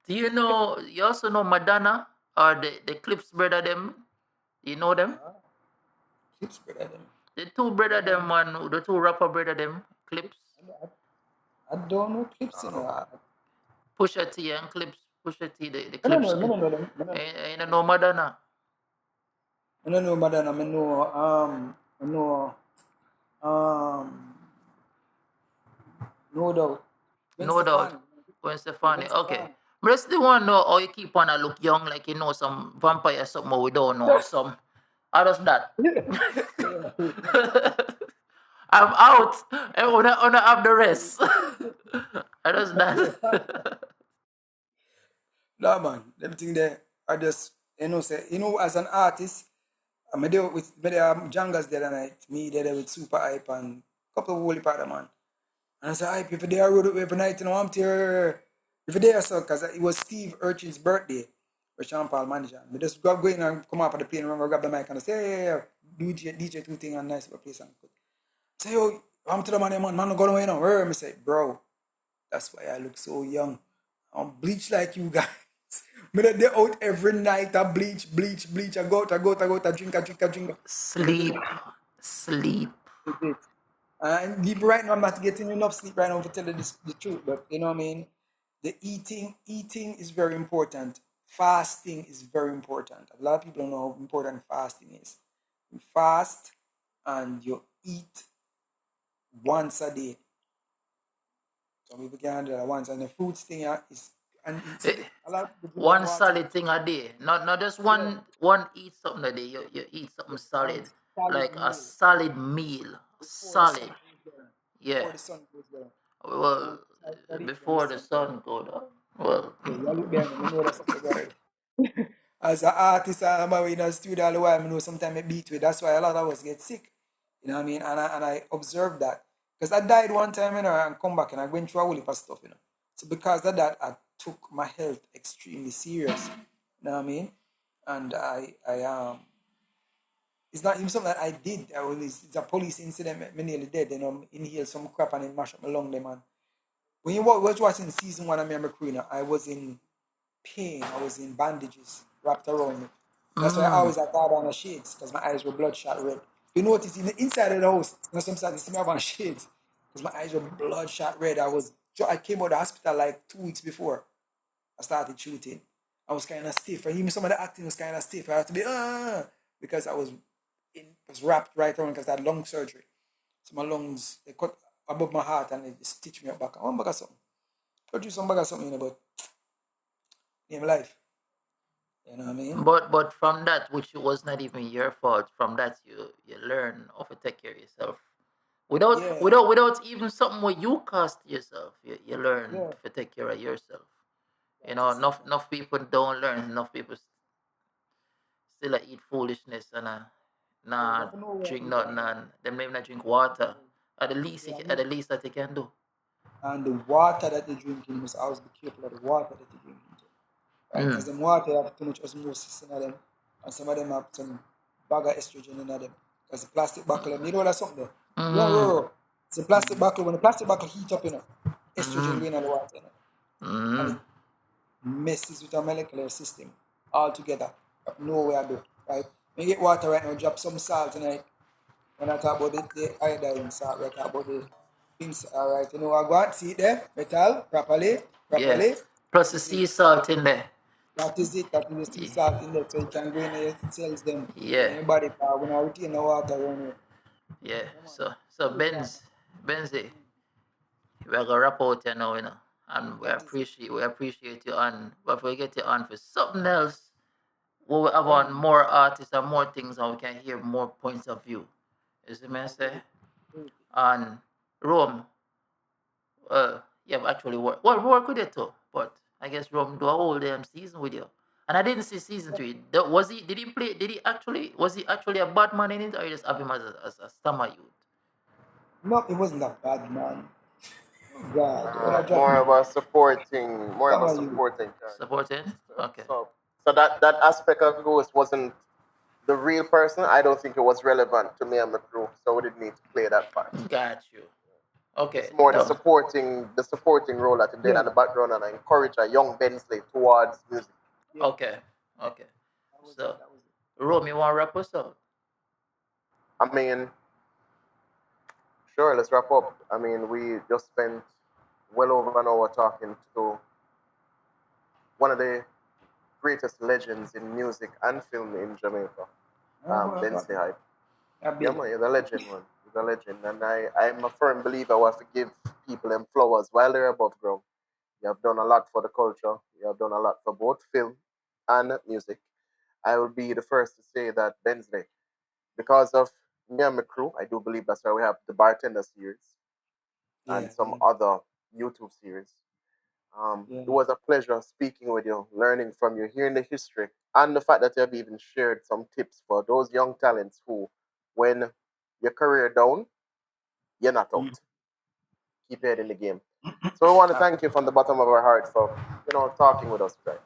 Speaker 4: do you know? You also know Madonna or the Clips brother them? You know them?
Speaker 2: Clips, brother, them.
Speaker 4: The two brother them one, the two rapper brother them Clips.
Speaker 2: I don't know Clips, you know.
Speaker 4: Pusha T and Clips. Pusha T the
Speaker 2: I don't
Speaker 4: Clips.
Speaker 2: know them.
Speaker 4: You know Madonna.
Speaker 2: I don't know Madonna. I know, no doubt.
Speaker 4: No doubt. Gwen Stefani. Okay. But that's the one know how you keep on a look young, like you know some vampire something we don't know. Some how does that? I'm out. I wanna have the rest. How does that?
Speaker 2: No, man. Everything there, I just, say, as an artist, I'm there with Jangas the other night, me there with Super Hype and a couple of holy partner, man. And I said, Hype, if you're there, road every night, I'm here. If you're there, so, because it was Steve Urchin's birthday, with Sean Paul manager. We just go in and come up at the plane and grab the mic and I say, yeah, DJ two thing and nice place and good. I say, yo, I'm to the man, man, no go away now. I say, bro, that's why I look so young. I'm bleach like you guys. Me they out every night. I bleach. I go out. I drink.
Speaker 4: Sleep.
Speaker 2: And even right now, I'm not getting enough sleep right now to tell you the truth. But you know what I mean? The eating is very important. Fasting is very important. A lot of people don't know how important fasting is. You fast and you eat once a day. So people can do that once. And the fruits thing is, and a lot of people
Speaker 4: One solid thing a day. Not just one eat something a day. You eat something solid. Like a solid meal. Solid. Yeah.
Speaker 2: Before the sun goes down.
Speaker 4: Well, before the sun go down. Well,
Speaker 2: Yeah, you look there, you know that's something right. As an artist, I'm in a studio all the while. I know sometimes I beat with. That's why a lot of us get sick. You know what I mean? And I observed that. Because I died one time, and come back and I went through a whole heap of stuff, So because of that, I took my health extremely serious. You know what I mean? And I it's not even something that I did. It's a police incident, me nearly dead, inhaled some crap and it mashed up my lung, man. When you was watching season 1 of Mi Kru, I was in pain. I was in bandages wrapped around me. That's why I always had on the shades because my eyes were bloodshot red. You notice in the inside of the house, sometimes you see me have on shades because my eyes were bloodshot red. I came out of the hospital like 2 weeks before I started shooting. I was kind of stiff, and even some of the acting was kind of stiff. I had to be because I was wrapped right around because I had lung surgery. So my lungs they cut above my heart and they stitched me up back. I want bag of something. Got you some bag of something, but in my life. You know what I mean?
Speaker 4: but from that, which was not even your fault, from that you learn how to take care of yourself. Without even something where you cost yourself, you learn
Speaker 2: Yeah.
Speaker 4: to take care of yourself. You
Speaker 2: That
Speaker 4: know,
Speaker 2: is it.
Speaker 4: enough people don't learn. Enough people still eat foolishness and nah
Speaker 2: Nothing over
Speaker 4: drink
Speaker 2: here,
Speaker 4: nothing, and them even not drink water. At the least,
Speaker 2: yeah,
Speaker 4: at the least that they can do.
Speaker 2: and the water that they drink, you must always be careful of the water that you drink into. Right? Because them water have too much osmosis in them, and some of them have some bag of estrogen in them. Because the plastic bottle, you know that's something there. No, it's a plastic bottle. When the plastic bottle heat up, estrogen going in the water, and it messes with our molecular system altogether. Nowhere I do, right? When you get water right now, drop some salt in it. When I talk about the iodine salt, we talk about the things, all right? You know, I go and see it there, metal, properly.
Speaker 4: Yeah. Plus the sea salt in there.
Speaker 2: That is it, that is the sea salt in there, so you can go in your cells them.
Speaker 4: Yeah.
Speaker 2: In your body, when I retain the water around here.
Speaker 4: Yeah. So Benzly, we're gonna wrap out here now, and we appreciate you, and before we get you on for something else, we will have on more artists and more things, and we can hear more points of view. You see me say? And Rome, you have actually work with it too, but I guess Rome do a whole damn season with you. And I didn't see season 3. Was he? Did he play? Was he actually a bad man in it, or you just have him as a stammer youth?
Speaker 2: No, it wasn't that bad, man. God, when I dropped
Speaker 5: More of a supporting
Speaker 2: you.
Speaker 5: character.
Speaker 4: Supporting? Okay.
Speaker 5: So that aspect of Ghost wasn't the real person. I don't think it was relevant to me and my crew, so we didn't need to play that part.
Speaker 4: Got you. Okay.
Speaker 5: It's more the supporting role that he did in the background, and I encourage a young Benzly towards music.
Speaker 2: Yeah.
Speaker 4: Okay. So, Rome, you want to wrap us up?
Speaker 5: I mean, sure, let's wrap up. I mean, we just spent well over an hour talking to one of the greatest legends in music and film in Jamaica, Benzly Hype. Yeah, man, he's a legend, man. He's a legend. And I'm a firm believer we have to give people them flowers while they're above ground. You have done a lot for the culture. You have done a lot for both film and music. I will be the first to say that Benzly, because of me and my crew, I do believe that's why we have the Bartender series and some other YouTube series. It was a pleasure speaking with you, learning from you, hearing the history, and the fact that you have even shared some tips for those young talents who, when your career down, you're not out. Keep your head in the game. So we want to thank you from the bottom of our heart for talking with us right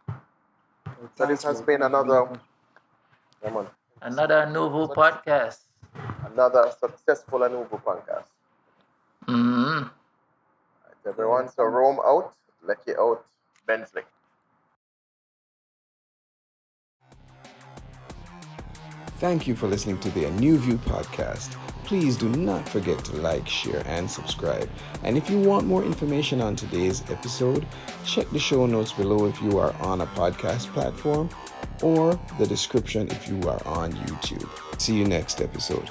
Speaker 5: now. So this has been another
Speaker 4: ANOUVUE podcast.
Speaker 5: Another successful ANOUVUE podcast. Right, everyone, so roam out, lucky out, Benzly.
Speaker 6: Thank you for listening to the ANOUVUE podcast. Please do not forget to like, share, and subscribe. And if you want more information on today's episode, check the show notes below if you are on a podcast platform, or the description if you are on YouTube. See you next episode.